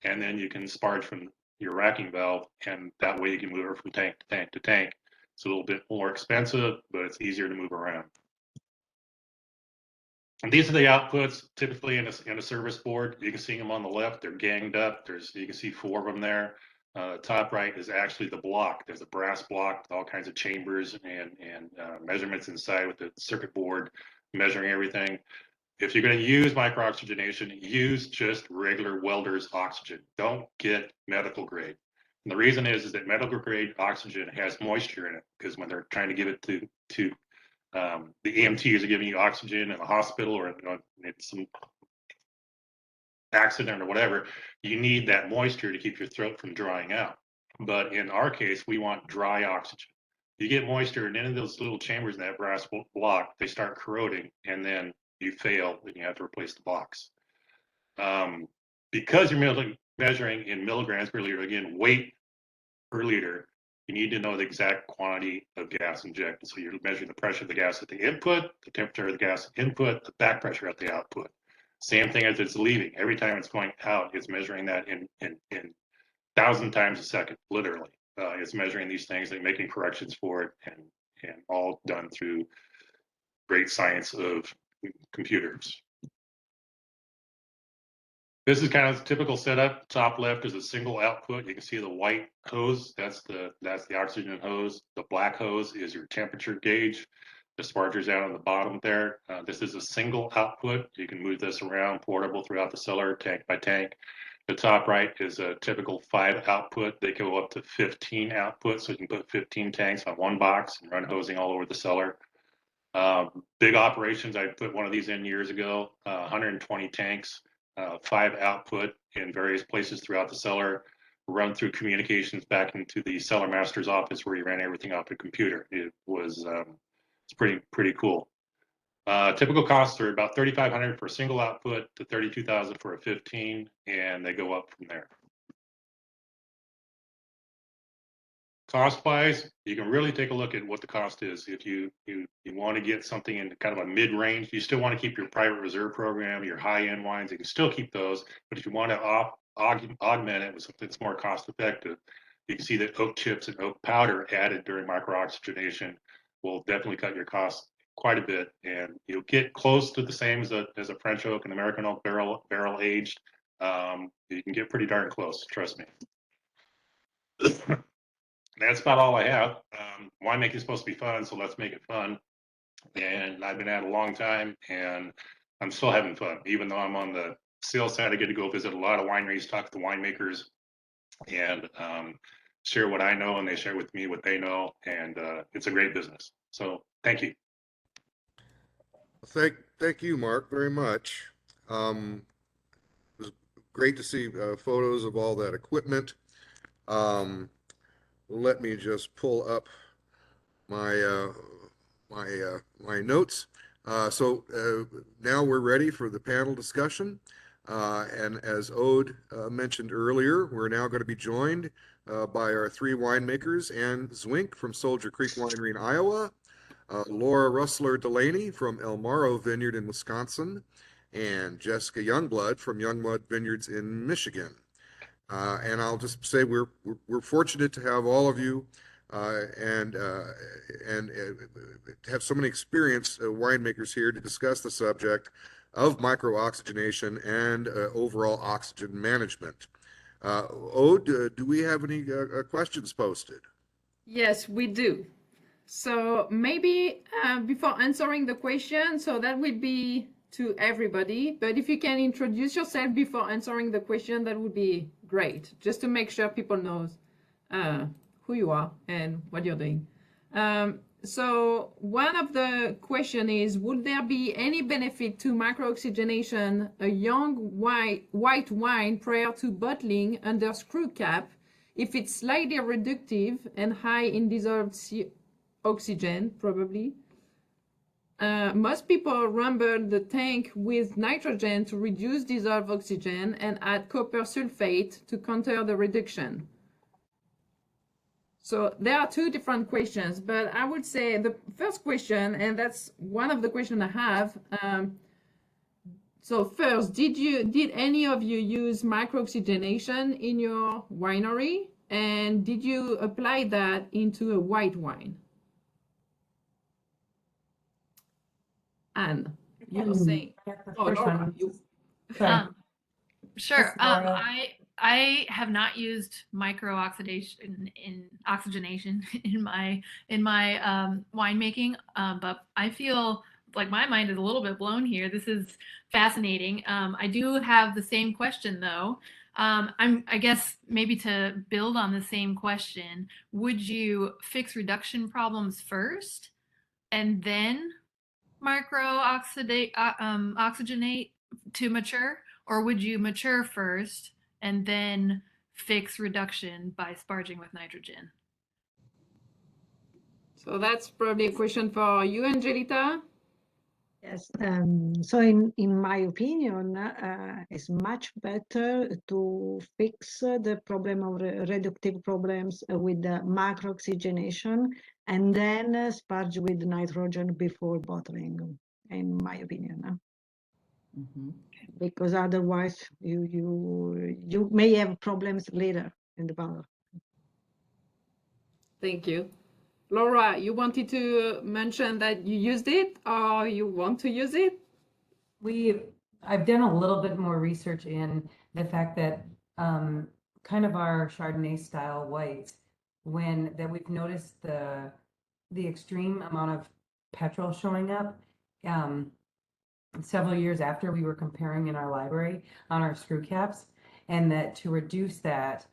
and then you can sparge from your racking valve, and that way you can move it from tank to tank to tank. It's a little bit more expensive, but it's easier to move around. And these are the outputs typically in a service board. You can see them on the left. They're ganged up. You can see 4 of them there. Top right is actually the block. There's a brass block with all kinds of chambers and measurements inside with the circuit board measuring everything. If you're going to use micro-oxygenation, use just regular welder's oxygen. Don't get medical grade. And the reason is that medical grade oxygen has moisture in it, because when they're trying to give it to the EMTs are giving you oxygen in a hospital or in some accident or whatever, you need that moisture to keep your throat from drying out. But in our case, we want dry oxygen. You get moisture and any of those little chambers in that brass block, they start corroding, and then you fail and you have to replace the box. Because you're measuring in milligrams per liter, again, weight per liter, you need to know the exact quantity of gas injected. So you're measuring the pressure of the gas at the input, the temperature of the gas input, the back pressure at the output. Same thing as it's leaving. Every time it's going out, it's measuring that in 1,000 times a second, literally. It's measuring these things and making corrections for it, and all done through great science of computers. This is kind of the typical setup. Top left is a single output. You can see the white hose. That's the oxygen hose. The black hose is your temperature gauge. The sparger's out on the bottom there. This is a single output. You can move this around, portable throughout the cellar, tank by tank. The top right is a typical 5 output. They go up to 15 outputs, so you can put 15 tanks on one box and run hosing all over the cellar. Big operations, I put one of these in years ago, 120 tanks. 5 output in various places throughout the cellar, run through communications back into the cellar master's office where he ran everything off the computer. It was it's pretty cool. Typical costs are about $3,500 for a single output to $32,000 for a 15, and they go up from there. Cost-wise, you can really take a look at what the cost is. If you want to get something in kind of a mid-range, you still want to keep your private reserve program, your high-end wines, you can still keep those. But if you want to augment it with something that's more cost-effective, you can see that oak chips and oak powder added during micro-oxygenation will definitely cut your costs quite a bit, and you'll get close to the same as a French oak and American oak barrel aged. You can get pretty darn close, trust me. That's about all I have. Winemaking is supposed to be fun, so let's make it fun. And I've been at it a long time, and I'm still having fun. Even though I'm on the sales side, I get to go visit a lot of wineries, talk to the winemakers, and share what I know, and they share with me what they know, and it's a great business. So thank you. Thank you, Mark, very much. It was great to see photos of all that equipment. Let me just pull up my my notes. So now we're ready for the panel discussion. And as Ode mentioned earlier, we're now going to be joined by our 3 winemakers: Anne Zwink from Soldier Creek Winery in Iowa, Laura Delaney-Roessler from Elmaro Vineyard in Wisconsin, and Jessica Youngblood from Youngblood Vineyards in Michigan. And I'll just say we're fortunate to have all of you and have so many experienced winemakers here to discuss the subject of micro-oxygenation and overall oxygen management. Ode, do we have any questions posted? Yes, we do. So maybe before answering the question, so that would be to everybody, but if you can introduce yourself before answering the question, that would be great, just to make sure people know who you are and what you're doing. So one of the question is, would there be any benefit to micro-oxygenation a young white wine prior to bottling under screw cap if it's slightly reductive and high in dissolved oxygen, probably? Most people rumble the tank with nitrogen to reduce dissolved oxygen and add copper sulfate to counter the reduction. So there are two different questions, but I would say the first question, and that's one of the questions I have. So first, did any of you use micro-oxygenation in your winery? And did you apply that into a white wine? Anne, you were saying. Oh, Laura, Sure. Laura. I have not used micro-oxidation in oxygenation in my winemaking, but I feel like my mind is a little bit blown here. This is fascinating. I do have the same question though. I guess maybe to build on the same question, would you fix reduction problems first and then oxygenate to mature, or would you mature first and then fix reduction by sparging with nitrogen? So that's probably a question for you, Angelita. Yes, so in my opinion, it's much better to fix the problem of reductive problems with the macro-oxygenation and then sparge with nitrogen before bottling, in my opinion. Because otherwise you may have problems later in the bottle. Thank you. Laura, you wanted to mention that you used it or you want to use it? I've done a little bit more research in the fact that kind of our Chardonnay style whites, that we've noticed the extreme amount of petrol showing up several years after we were comparing in our library on our screw caps, and that to reduce that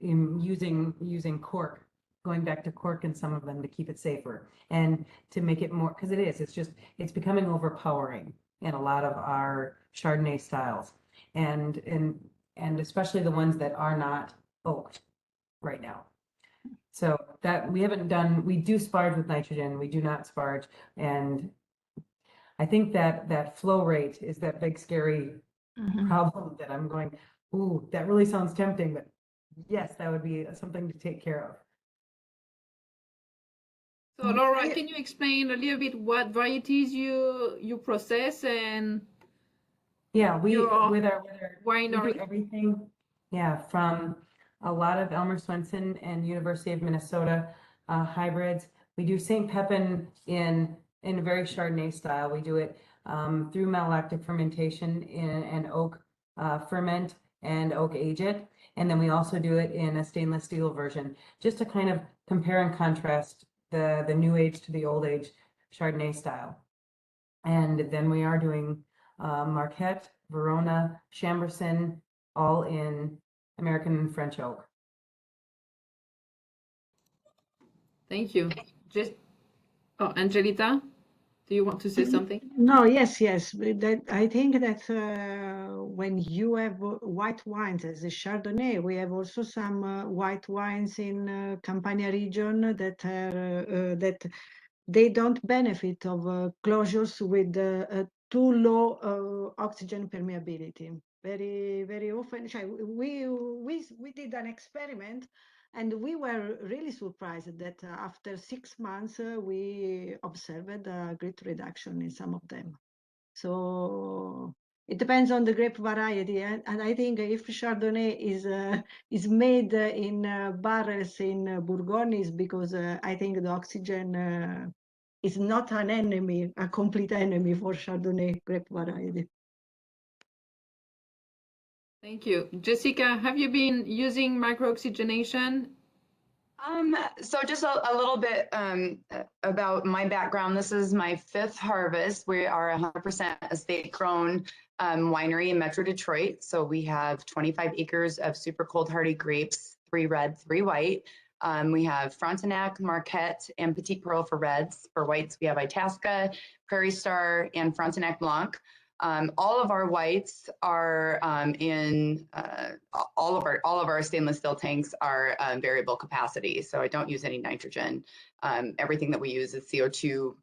using cork, going back to cork in some of them to keep it safer and to make it more, because it's becoming overpowering in a lot of our Chardonnay styles, and especially the ones that are not oaked right now. So that we do sparge with nitrogen, we do not sparge, and I think that flow rate is that big scary problem that I'm going, ooh, that really sounds tempting, but yes, that would be something to take care of. So Laura, can you explain a little bit what varieties you process and yeah, with our winery? we do everything, yeah, from a lot of Elmer Swenson and University of Minnesota hybrids. We do St. Pepin in a very Chardonnay style. We do it through malolactic fermentation in an oak ferment and oak age it, and then we also do it in a stainless steel version, just to kind of compare and contrast the new age to the old age Chardonnay style. And then we are doing Marquette, Verona, Chambourcin, all in American and French oak. Thank you. Angelita, do you want to say something? No, yes. I think that when you have white wines as a Chardonnay, we have also some white wines in Campania region that are that they don't benefit of closures with too low oxygen permeability. Very often, we did an experiment, and we were really surprised that after 6 months, we observed a great reduction in some of them. So it depends on the grape variety, and I think if Chardonnay is made in barrels in Bourgogne, is because I think the oxygen is not an enemy, a complete enemy for Chardonnay grape variety. Thank you. Jessica, have you been using micro-oxygenation? So just a little bit about my background. This is my 5th harvest. We are 100% estate grown winery in Metro Detroit. So we have 25 acres of super cold hardy grapes, 3 red, 3 white. We have Frontenac, Marquette, and Petit Pearl for reds. For whites, we have Itasca, Prairie Star, and Frontenac Blanc. All of our whites are all of our stainless steel tanks are variable capacity, so I don't use any nitrogen. Everything that we use is CO2,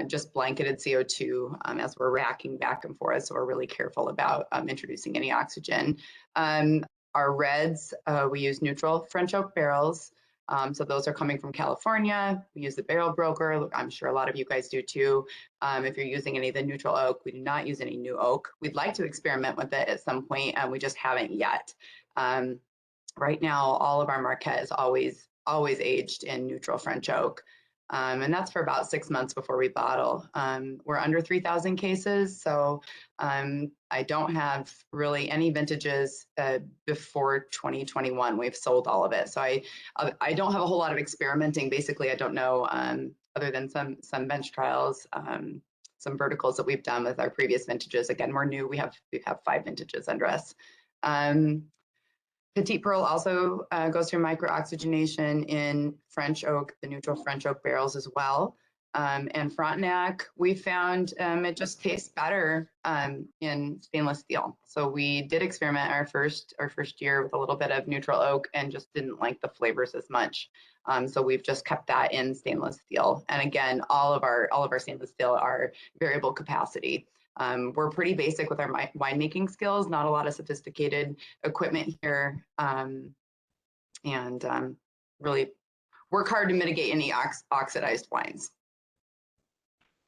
just blanketed CO2 as we're racking back and forth. So we're really careful about introducing any oxygen. Our reds, we use neutral French oak barrels. So those are coming from California. We use the barrel broker. I'm sure a lot of you guys do too. If you're using any of the neutral oak, we do not use any new oak. We'd like to experiment with it at some point, and we just haven't yet. Right now, all of our Marquette is always aged in neutral French oak. And that's for about 6 months before we bottle. We're under 3,000 cases, so I don't have really any vintages before 2021. We've sold all of it, so I don't have a whole lot of experimenting. Basically, I don't know, other than some bench trials, some verticals that we've done with our previous vintages. Again, we're new. We have 5 vintages under us. Petit Pearl also goes through micro-oxygenation in French oak, the neutral French oak barrels as well. And Frontenac, we found it just tastes better in stainless steel. So we did experiment our first year with a little bit of neutral oak and just didn't like the flavors as much. So we've just kept that in stainless steel. And again, all of our stainless steel are variable capacity. We're pretty basic with our winemaking skills, not a lot of sophisticated equipment here, and really work hard to mitigate any oxidized wines.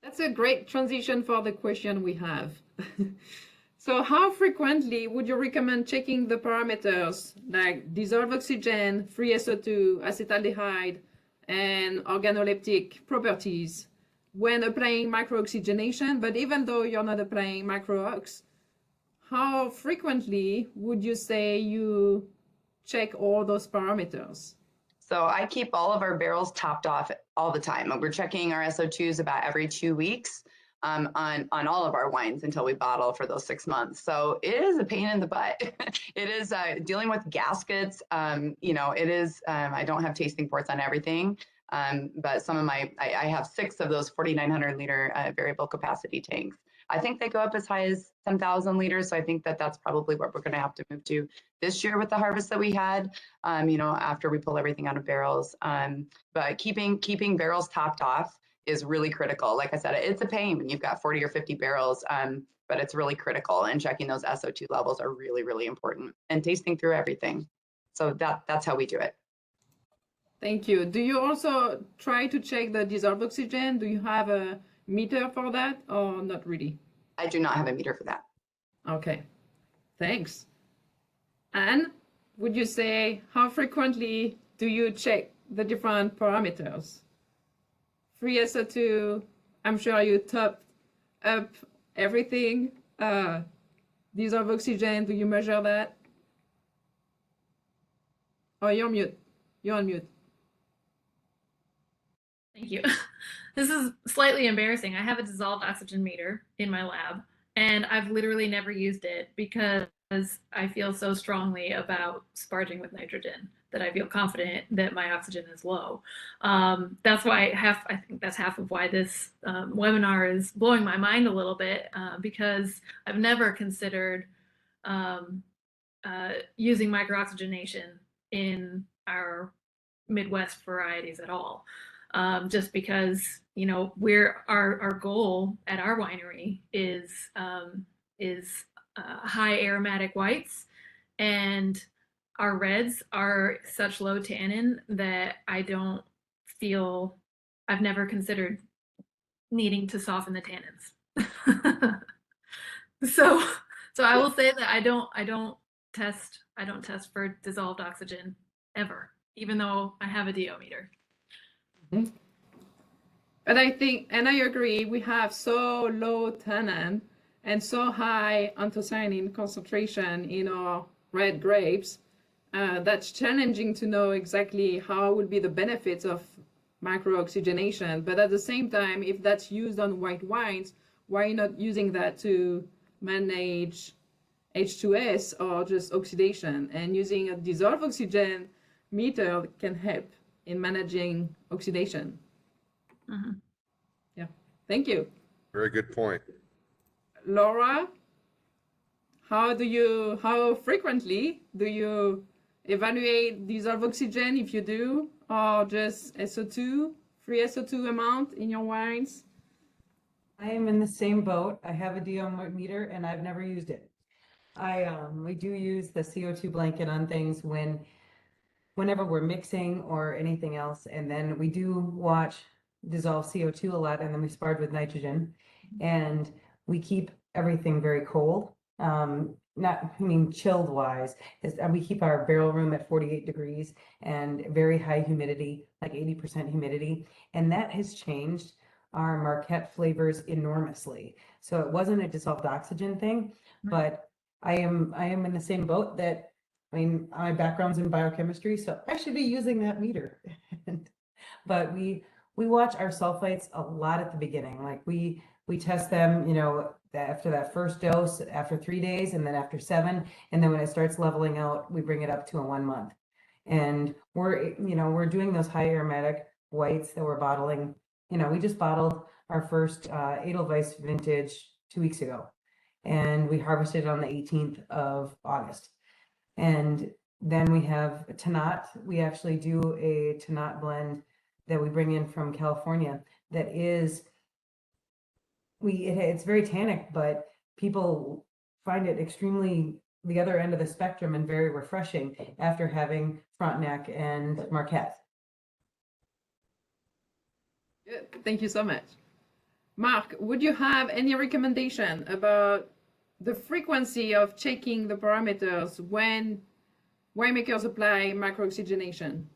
That's a great transition for the question we have. So how frequently would you recommend checking the parameters like dissolved oxygen, free SO2, acetaldehyde, and organoleptic properties when applying micro-oxygenation? But even though you're not applying micro-ox, how frequently would you say you check all those parameters? So I keep all of our barrels topped off all the time. We're checking our SO2s about every 2 weeks on all of our wines until we bottle for those 6 months. So it is a pain in the butt. It is dealing with gaskets. You know, it is, I don't have tasting ports on everything. But some of I have 6 of those 4,900 liter variable capacity tanks. I think they go up as high as 10,000 liters. So I think that's probably what we're going to have to move to this year with the harvest that we had, you know, after we pull everything out of barrels. But keeping barrels topped off is really critical. Like I said, it's a pain when you've got 40 or 50 barrels, but it's really critical, and checking those SO2 levels are really, really important, and tasting through everything. So that's how we do it. Thank you. Do you also try to check the dissolved oxygen? Do you have a meter for that, or not really? I do not have a meter for that. Okay, thanks. Anne, would you say how frequently do you check the different parameters? Free SO2, I'm sure you top up everything. Dissolved oxygen, do you measure that? Oh, you're mute. You're on mute. Thank you. This is slightly embarrassing. I have a dissolved oxygen meter in my lab, and I've literally never used it because I feel so strongly about sparging with nitrogen that I feel confident that my oxygen is low. That's why I think that's half of why this webinar is blowing my mind a little bit, because I've never considered using micro-oxygenation in our Midwest varieties at all. Just because, you know, our goal at our winery is high aromatic whites, and our reds are such low tannin that I've never considered needing to soften the tannins. So I will say that I don't test for dissolved oxygen ever, even though I have a DO meter. Mm-hmm. But I think, and I agree, we have so low tannin and so high anthocyanin concentration in our red grapes that's challenging to know exactly how will be the benefits of micro-oxygenation. But at the same time, if that's used on white wines, why not using that to manage H2S or just oxidation? And using a dissolved oxygen meter can help in managing oxidation. Yeah, thank you. Very good point. Laura, how frequently do you evaluate dissolved oxygen, if you do, or just SO2, free SO2 amount in your wines? I am in the same boat. I have a DO meter and I've never used it. We do use the CO2 blanket on things whenever we're mixing or anything else. And then we do watch dissolved CO2 a lot, and then we sparred with nitrogen. And we keep everything very cold. Chilled wise, we keep our barrel room at 48 degrees and very high humidity, like 80% humidity. And that has changed our Marquette flavors enormously. So it wasn't a dissolved oxygen thing, but I am in the same boat that, my background's in biochemistry, so I should be using that meter. But we watch our sulfites a lot at the beginning. Like we test them, after that first dose, after 3 days, and then after 7, and then when it starts leveling out, we bring it up to a 1 month. And we're doing those high aromatic whites that we're bottling. We just bottled our first Edelweiss vintage 2 weeks ago, and we harvested it on the 18th of August. And then we have Tannat. We actually do a Tannat blend that we bring in from California that is, it's very tannic, but people find it extremely the other end of the spectrum and very refreshing after having Frontenac and Marquette. Good. Thank you so much. Mark, would you have any recommendation about the frequency of checking the parameters when winemakers apply micro-oxygenation?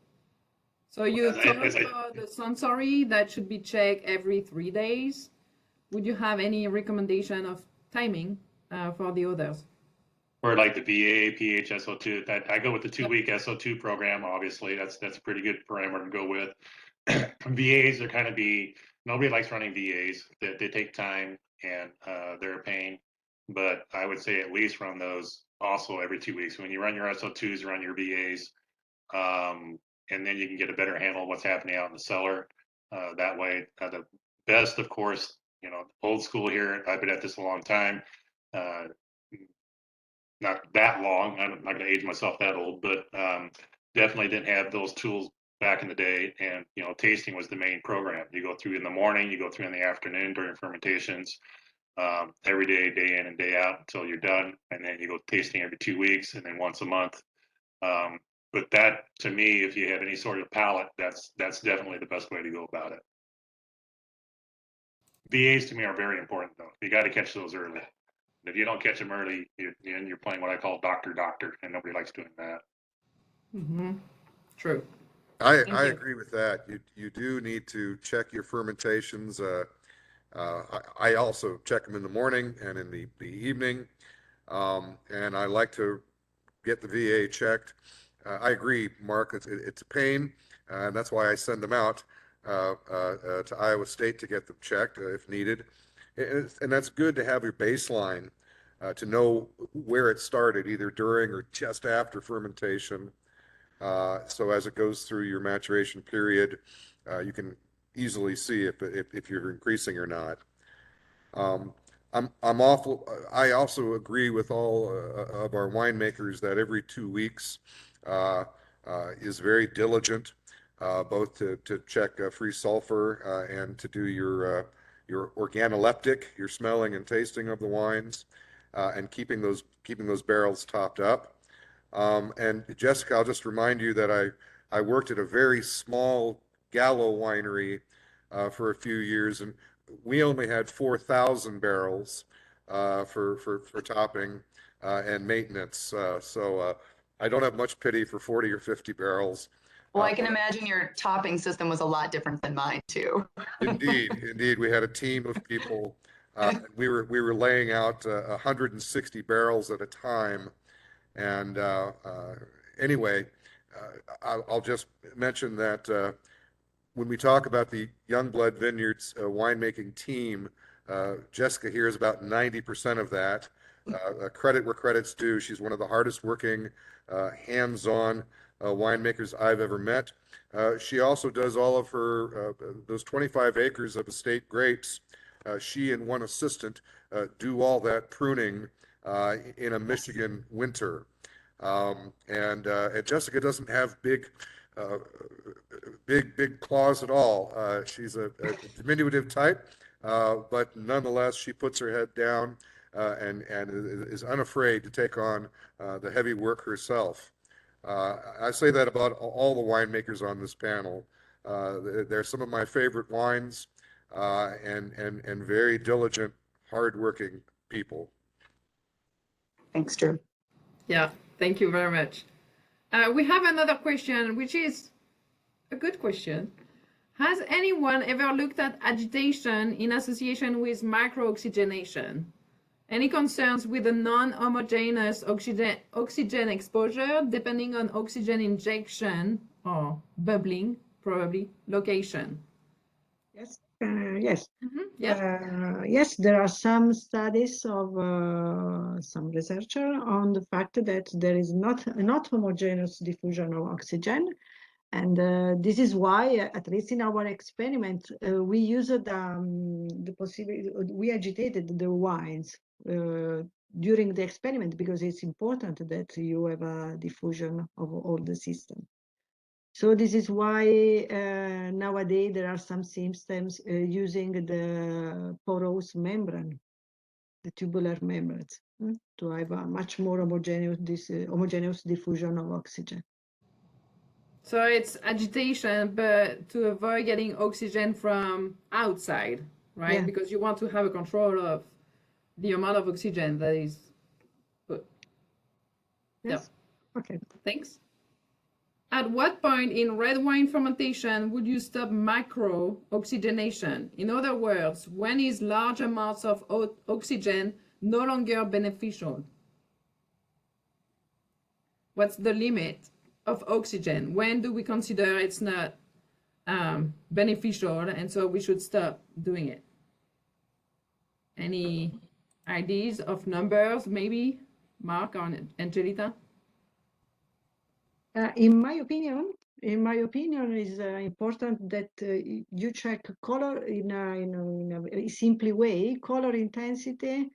So you talked about the sensory that should be checked every 3 days. Would you have any recommendation of timing for the others? Or like the VA, pH, SO2, that I go with the 2-week SO2 program. Obviously, that's a pretty good parameter to go with. VAs are kind of nobody likes running VAs. They take time and they're a pain. But I would say at least run those also every 2 weeks. When you run your SO2s, run your VAs, and then you can get a better handle on what's happening out in the cellar. That way, the best, of course, old school here. I've been at this a long time. Not that long. I'm not going to age myself that old, but definitely didn't have those tools back in the day. And tasting was the main program. You go through in the morning, you go through in the afternoon during fermentations, every day, day in and day out until you're done, and then you go tasting every 2 weeks, and then once a month. But that, to me, if you have any sort of palate, that's definitely the best way to go about it. VAs to me are very important, though. You got to catch those early. If you don't catch them early, you're playing what I call doctor, and nobody likes doing that. Mm-hmm. True. I agree with that. You do need to check your fermentations. I also check them in the morning and in the evening, and I like to get the VA checked. I agree, Mark. It's a pain, and that's why I send them out to Iowa State to get them checked if needed. And that's good to have your baseline to know where it started, either during or just after fermentation. So as it goes through your maturation period, you can easily see if you're increasing or not. I also agree with all of our winemakers that every 2 weeks is very diligent, both to check free sulfur and to do your organoleptic, your smelling and tasting of the wines, and keeping those barrels topped up. And Jessica, I'll just remind you that I worked at a very small Gallo winery for a few years, and we only had 4,000 barrels for topping and maintenance. So I don't have much pity for 40 or 50 barrels. Well, I can imagine your topping system was a lot different than mine too. Indeed. We had a team of people. We were laying out 160 barrels at a time, and anyway, I'll just mention that when we talk about the Youngblood Vineyards winemaking team, Jessica here is about 90% of that. Credit where credit's due. She's one of the hardest working, hands-on winemakers I've ever met. She also does all of her, those 25 acres of estate grapes. She and one assistant do all that pruning in a Michigan winter. And Jessica doesn't have big claws at all. She's a diminutive type, but nonetheless, she puts her head down and is unafraid to take on the heavy work herself. I say that about all the winemakers on this panel. They're some of my favorite wines, and very diligent, hardworking people. Thanks, Drew. Yeah, thank you very much. We have another question, which is a good question. Has anyone ever looked at agitation in association with micro-oxygenation? Any concerns with the non-homogeneous oxygen exposure depending on oxygen injection or bubbling, probably, location? Yes, yes. Yeah. Yes, there are some studies of some researcher on the fact that there is not homogeneous diffusion of oxygen. And this is why, at least in our experiment, we used the possibility, we agitated the wines during the experiment because it's important that you have a diffusion of all the system. So this is why nowadays there are some systems using the porous membrane, the tubular membranes, to have a much more homogeneous diffusion of oxygen. So it's agitation, but to avoid getting oxygen from outside, right? Yeah. Because you want to have a control of the amount of oxygen that is put. Yes. Yeah. Okay. Thanks. At what point in red wine fermentation would you stop micro-oxygenation? In other words, when is large amounts of oxygen no longer beneficial? What's the limit of oxygen? When do we consider it's not beneficial and so we should stop doing it? Any ideas of numbers, maybe? Mark or Angelita? In my opinion, it's important that you check color in a simple way, color intensity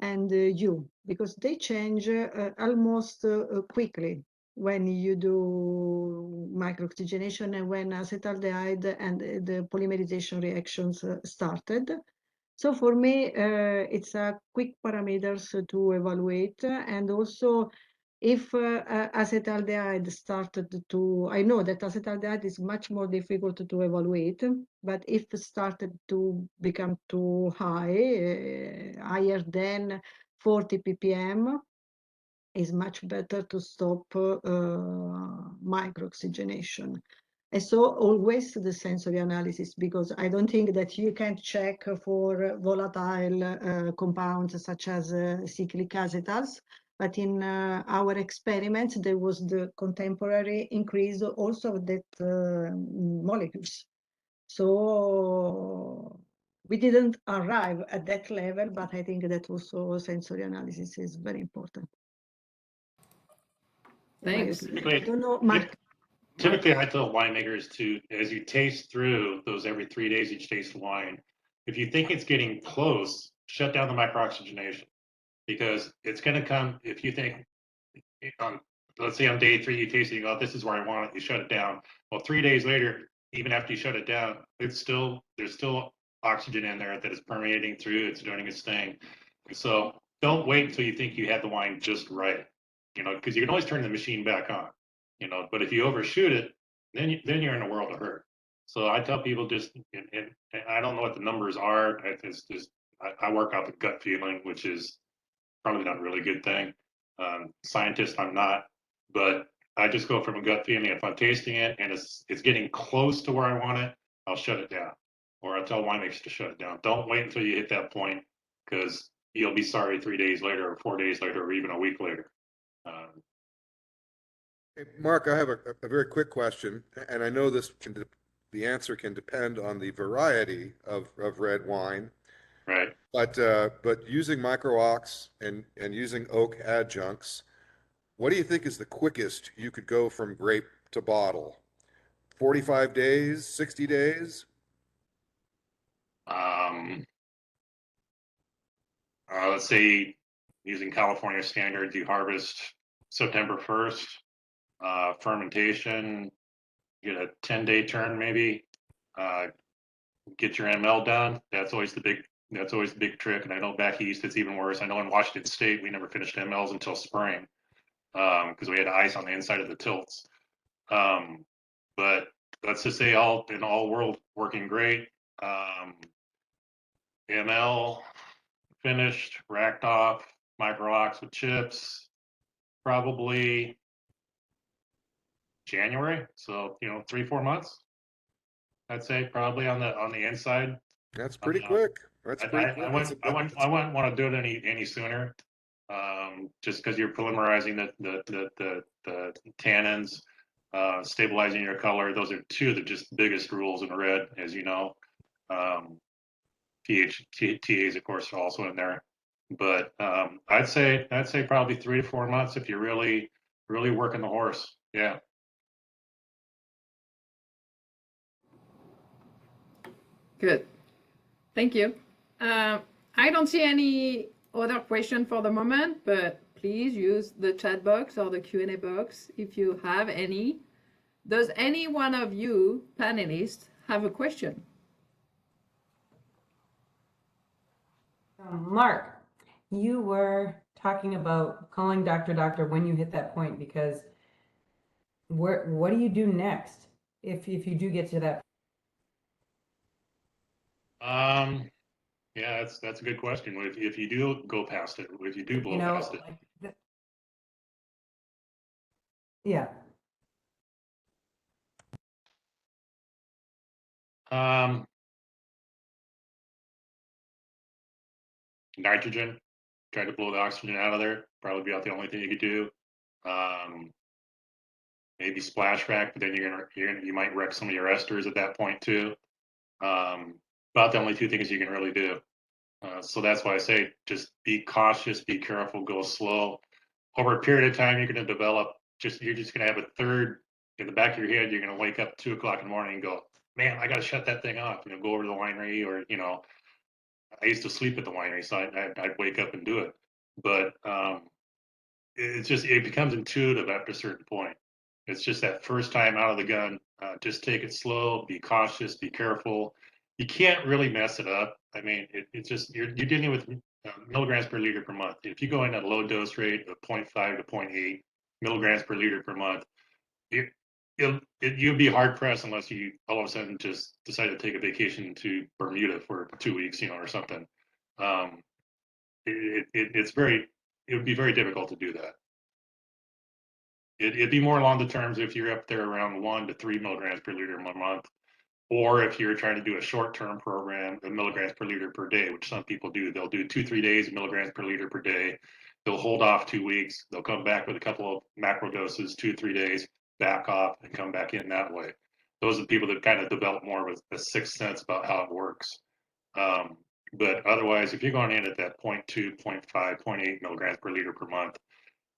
and hue, because they change almost quickly when you do micro-oxygenation and when acetaldehyde and the polymerization reactions started. So for me, it's a quick parameters to evaluate, and also if acetaldehyde started to, I know that acetaldehyde is much more difficult to evaluate, but if it started to become too high, higher than 40 ppm, is much better to stop micro-oxygenation. And so always the sensory analysis, because I don't think that you can check for volatile compounds such as cyclic acetals, but in our experiments, there was the contemporary increase also of that molecules. So we didn't arrive at that level, but I think that also sensory analysis is very important. Thanks. I don't know, Mark. Typically, I tell winemakers to, as you taste through those every 3 days, each taste the wine, if you think it's getting close, shut down the micro-oxygenation, because it's going to come, if you think, let's say on day 3, you taste it, you go, oh, this is where I want it, you shut it down. Well, 3 days later, even after you shut it down, there's still oxygen in there that is permeating through, it's doing its thing. So don't wait until you think you had the wine just right, because you can always turn the machine back on. But if you overshoot it, then you're in a world of hurt. So I tell people just, and I don't know what the numbers are. It's just I work out the gut feeling, which is probably not a really good thing. Scientist, I'm not, but I just go from a gut feeling. If I'm tasting it and it's getting close to where I want it, I'll shut it down, or I'll tell winemakers to shut it down. Don't wait until you hit that point, because you'll be sorry 3 days later, or 4 days later, or even a week later. Hey, Mark, I have a very quick question, and I know the answer can depend on the variety of red wine, Right. but using micro-ox and using oak adjuncts, what do you think is the quickest you could go from grape to bottle? 45 days, 60 days? Um, let's say using California standards, you harvest September 1st, fermentation, get a 10-day turn maybe, get your ML done. That's always the big trick. And I know back east it's even worse. I know in Washington State we never finished MLs until spring because we had ice on the inside of the tilts. But let's just say all world working great. ML finished, racked off, micro-ox with chips, probably January. So 3-4 months. I'd say probably on the inside. That's pretty quick. That's pretty quick. I wouldn't want to do it any sooner. Just because you're polymerizing the tannins, stabilizing your color. Those are two of the just biggest rules in red, as you know. TAs, of course, are also in there. But I'd say probably 3 to 4 months if you're really working the horse. Yeah. Good. Thank you. I don't see any other question for the moment, but please use the chat box or the Q&A box if you have any. Does any one of you panelists have a question? Mark, you were talking about calling doctor when you hit that point, because what do you do next if you do get to that? Yeah, that's a good question. If you do go past it, if you do blow past it. Like yeah. Nitrogen, try to blow the oxygen out of there. Probably be about the only thing you could do. Maybe splash rack, but then you might wreck some of your esters at that point too. About the only two things you can really do. So that's why I say just be cautious, be careful, go slow. Over a period of time, you're going to develop. You're just going to have a third in the back of your head. You're going to wake up 2 o'clock in the morning and go, man, I got to shut that thing off. Go over to the winery, or I used to sleep at the winery, so I'd wake up and do it. But it becomes intuitive after a certain point. It's just that first time out of the gun. Just take it slow, be cautious, be careful. You can't really mess it up. I mean, it's just you're dealing with milligrams per liter per month. If you go in at a low dose rate of 0.5 to 0.8 milligrams per liter per month, you'd be hard pressed unless you all of a sudden just decide to take a vacation to Bermuda for 2 weeks, or something. It would be very difficult to do that. It'd be more along the terms if you're up there around 1 to 3 milligrams per liter a month, or if you're trying to do a short-term program, the milligrams per liter per day, which some people do. They'll do 2-3 days, milligrams per liter per day. They'll hold off 2 weeks. They'll come back with a couple of macro doses, 2-3 days, back off, and come back in that way. Those are the people that kind of develop more of a sixth sense about how it works. But otherwise, if you're going in at that 0.2, 0.5, 0.8 milligrams per liter per month,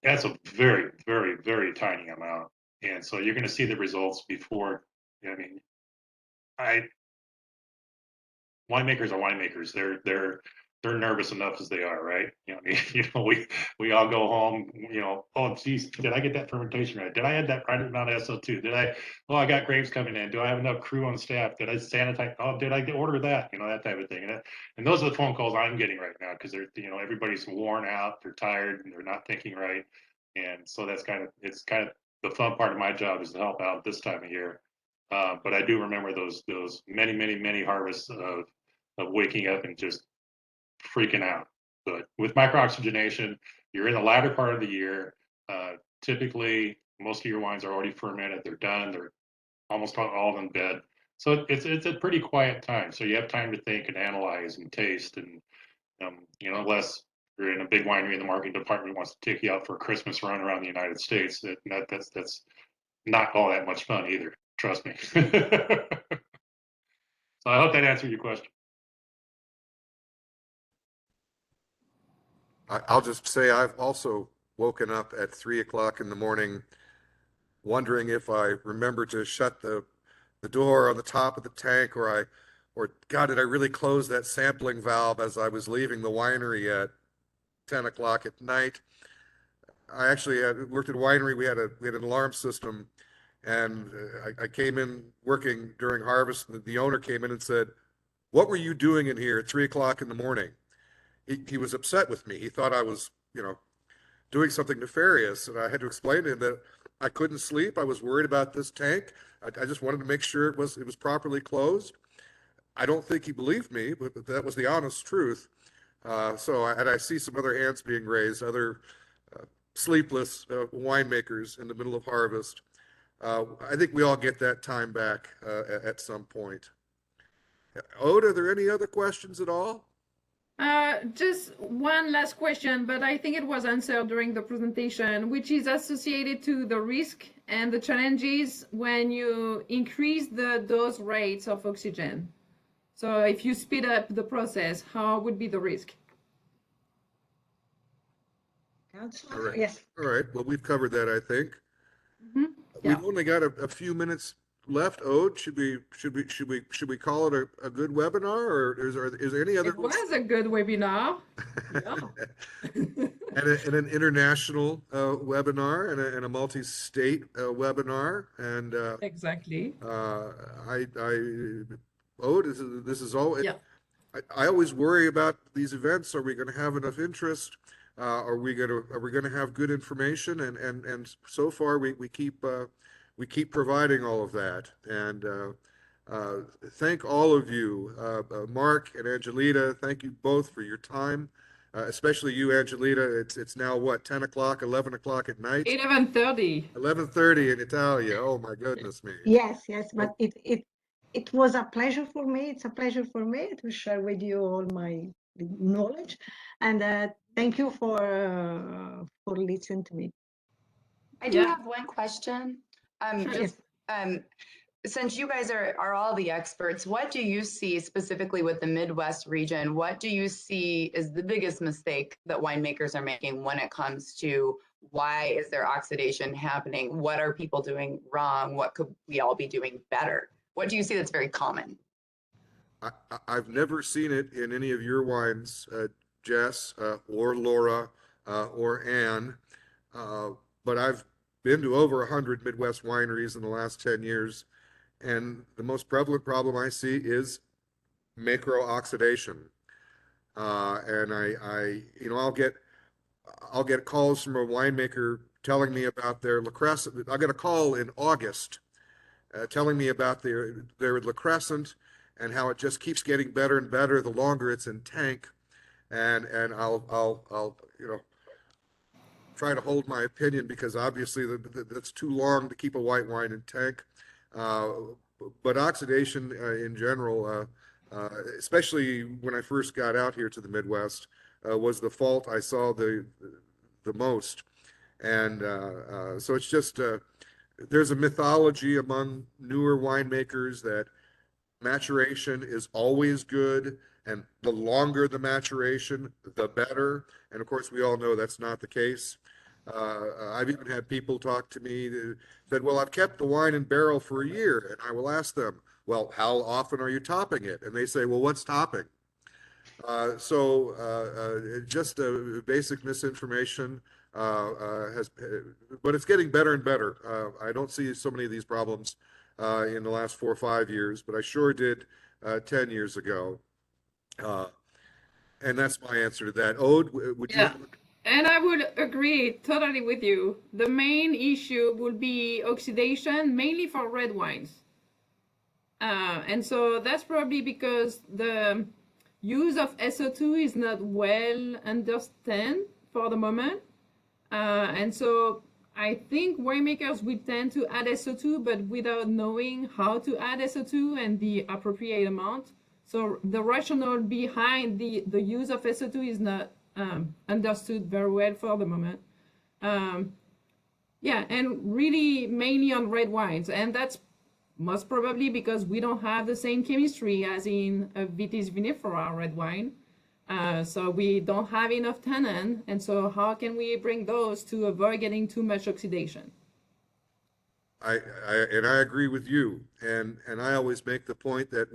that's a very, very, very tiny amount. And so you're going to see the results before. I mean, winemakers are winemakers. They're nervous enough as they are, right? We all go home, oh geez, did I get that fermentation right? Did I add that right amount of SO2? I got grapes coming in. Do I have enough crew on staff? Did I sanitize? Oh, did I order that? That type of thing. And those are the phone calls I'm getting right now, because everybody's worn out, they're tired, and they're not thinking right. And so it's kind of the fun part of my job is to help out this time of year. But I do remember those many, many, many harvests of waking up and just freaking out. But with micro-oxygenation, you're in the latter part of the year. Typically, most of your wines are already fermented. They're done. They're almost all in bed. So it's a pretty quiet time. So you have time to think and analyze and taste, and unless you're in a big winery and the marketing department wants to take you out for a Christmas run around the United States. That's not all that much fun either. Trust me. So I hope that answered your question. I'll just say I've also woken up at 3 o'clock in the morning wondering if I remember to shut the door on the top of the tank, or God, did I really close that sampling valve as I was leaving the winery at 10 o'clock at night. I actually worked at a winery. We had an alarm system, and I came in working during harvest, and the owner came in and said, "What were you doing in here at 3 o'clock in the morning?" He was upset with me. He thought I was, doing something nefarious, and I had to explain to him that I couldn't sleep. I was worried about this tank. I just wanted to make sure it was properly closed. I don't think he believed me, but that was the honest truth. So I see some other hands being raised, other sleepless winemakers in the middle of harvest. I think we all get that time back at some point. Ode, are there any other questions at all? Just one last question, but I think it was answered during the presentation, which is associated to the risk and the challenges when you increase the dose rates of oxygen. So if you speed up the process, how would be the risk? All right. Yes. All right. Well, we've covered that, I think. Mm-hmm. We've only got a few minutes left. Ode, should we call it a good webinar, or is there any other? It was a good webinar. and an international webinar and a multi-state webinar, and Exactly. Ode, this is all. Yeah. I always worry about these events. Are we going to have enough interest? Are we going to have good information? And so far we keep providing all of that. And thank all of you, Mark and Angelita. Thank you both for your time, especially you, Angelita. It's now what, 10 o'clock, 11 o'clock at night? 11:30. 11:30 in Italia. Oh my goodness me. Yes, but it was a pleasure for me. It's a pleasure for me to share with you all my knowledge, and thank you for listening to me. I do have one question. Sure. Since you guys are all the experts, what do you see specifically with the Midwest region? What do you see is the biggest mistake that winemakers are making when it comes to why is there oxidation happening? What are people doing wrong? What could we all be doing better? What do you see that's very common? I've never seen it in any of your wines, Jess, or Laura, or Anne, but I've been to over 100 Midwest wineries in the last 10 years, and the most prevalent problem I see is macro-oxidation. And I'll get calls from a winemaker telling me about their La Crescent. I got a call in August telling me about their La Crescent and how it just keeps getting better and better the longer it's in tank. And I'll try to hold my opinion, because obviously that's too long to keep a white wine in tank. But oxidation in general, especially when I first got out here to the Midwest, was the fault I saw the most. And so it's just, there's a mythology among newer winemakers that maturation is always good, and the longer the maturation, the better. And of course, we all know that's not the case. I've even had people talk to me that said, well, I've kept the wine in barrel for a year. And I will ask them, well, how often are you topping it? And they say, well, what's topping? Just a basic misinformation but it's getting better and better. I don't see so many of these problems in the last 4 or 5 years, but I sure did 10 years ago. And that's my answer to that. Ode, would you? And I would agree totally with you. The main issue would be oxidation, mainly for red wines. And so that's probably because the use of SO2 is not well understood for the moment. And so I think winemakers will tend to add SO2, but without knowing how to add SO2 and the appropriate amount. So the rationale behind the use of SO2 is not understood very well for the moment. Yeah, and really mainly on red wines, and that's most probably because we don't have the same chemistry as in a Vitis vinifera red wine. So we don't have enough tannin, and so how can we bring those to avoid getting too much oxidation? I agree with you, and I always make the point that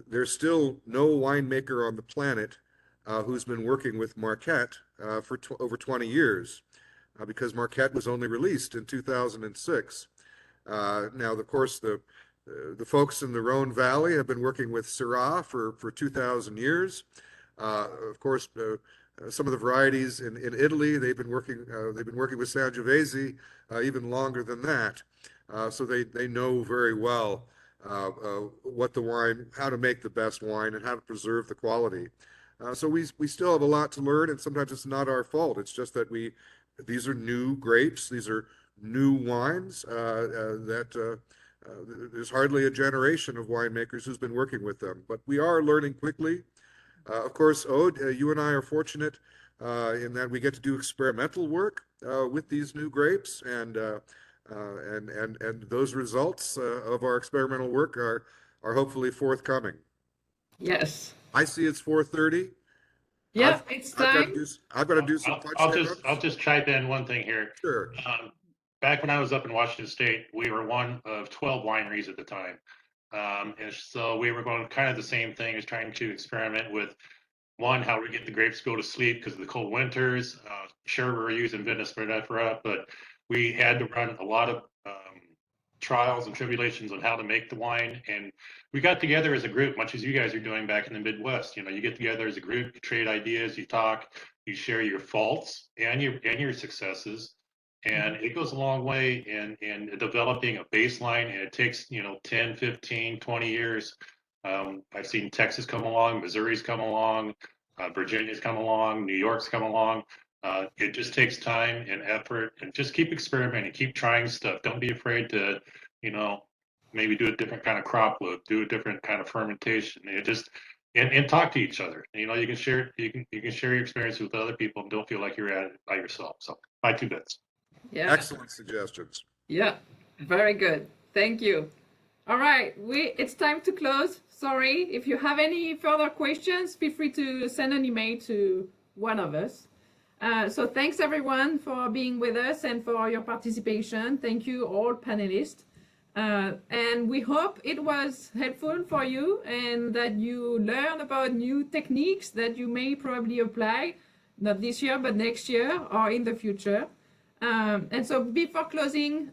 there's still no winemaker on the planet who's been working with Marquette for over 20 years, because Marquette was only released in 2006. Now, of course, the folks in the Rhone Valley have been working with Syrah for 2,000 years. Of course, some of the varieties in Italy, they've been working with Sangiovese even longer than that. So they know very well what the wine, how to make the best wine and how to preserve the quality. So we still have a lot to learn, and sometimes it's not our fault. It's just that these are new grapes, these are new wines that there's hardly a generation of winemakers who's been working with them, but we are learning quickly. Of course, Aude, you and I are fortunate in that we get to do experimental work with these new grapes, and those results of our experimental work are hopefully forthcoming. Yes. I see it's 4:30. Yeah, it's time. I've got to do some punch I'll just chime in one thing here. Sure. Back when I was up in Washington State, we were one of 12 wineries at the time. And so we were going kind of the same thing as trying to experiment with, one, how we get the grapes to go to sleep because of the cold winters. Sure, we were using Vitis vinifera, but we had to run a lot of trials and tribulations on how to make the wine. And we got together as a group, much as you guys are doing back in the Midwest. You get together as a group, you trade ideas, you talk, you share your faults and your successes. And it goes a long way in developing a baseline, and it takes 10, 15, 20 years. I've seen Texas come along, Missouri's come along, Virginia's come along, New York's come along. It just takes time and effort, and just keep experimenting, keep trying stuff. Don't be afraid to maybe do a different kind of crop loop, do a different kind of fermentation. And talk to each other. You can share your experience with other people, and don't feel like you're at it by yourself. So my 2 bits. Yeah. Excellent suggestions. Yeah, very good. Thank you. All right, it's time to close. Sorry, if you have any further questions, feel free to send an email to one of us. So thanks everyone for being with us and for your participation. Thank you all panelists. And we hope it was helpful for you and that you learn about new techniques that you may probably apply, not this year, but next year or in the future. And so before closing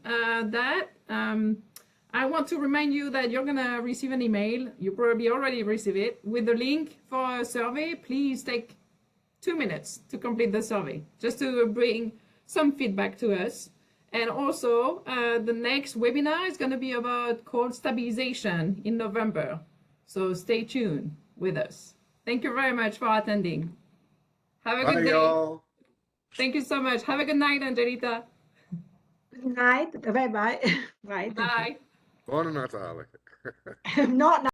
I want to remind you that you're going to receive an email. You probably already received it with the link for a survey. Please take 2 minutes to complete the survey, just to bring some feedback to us. And also, the next webinar is going to be about cold stabilization in November. So stay tuned with us. Thank you very much for attending. Have a good day. Y'all. Thank you so much. Have a good night, Angelita. Good night. Bye-bye. Bye. Bye. Buon Natale. Not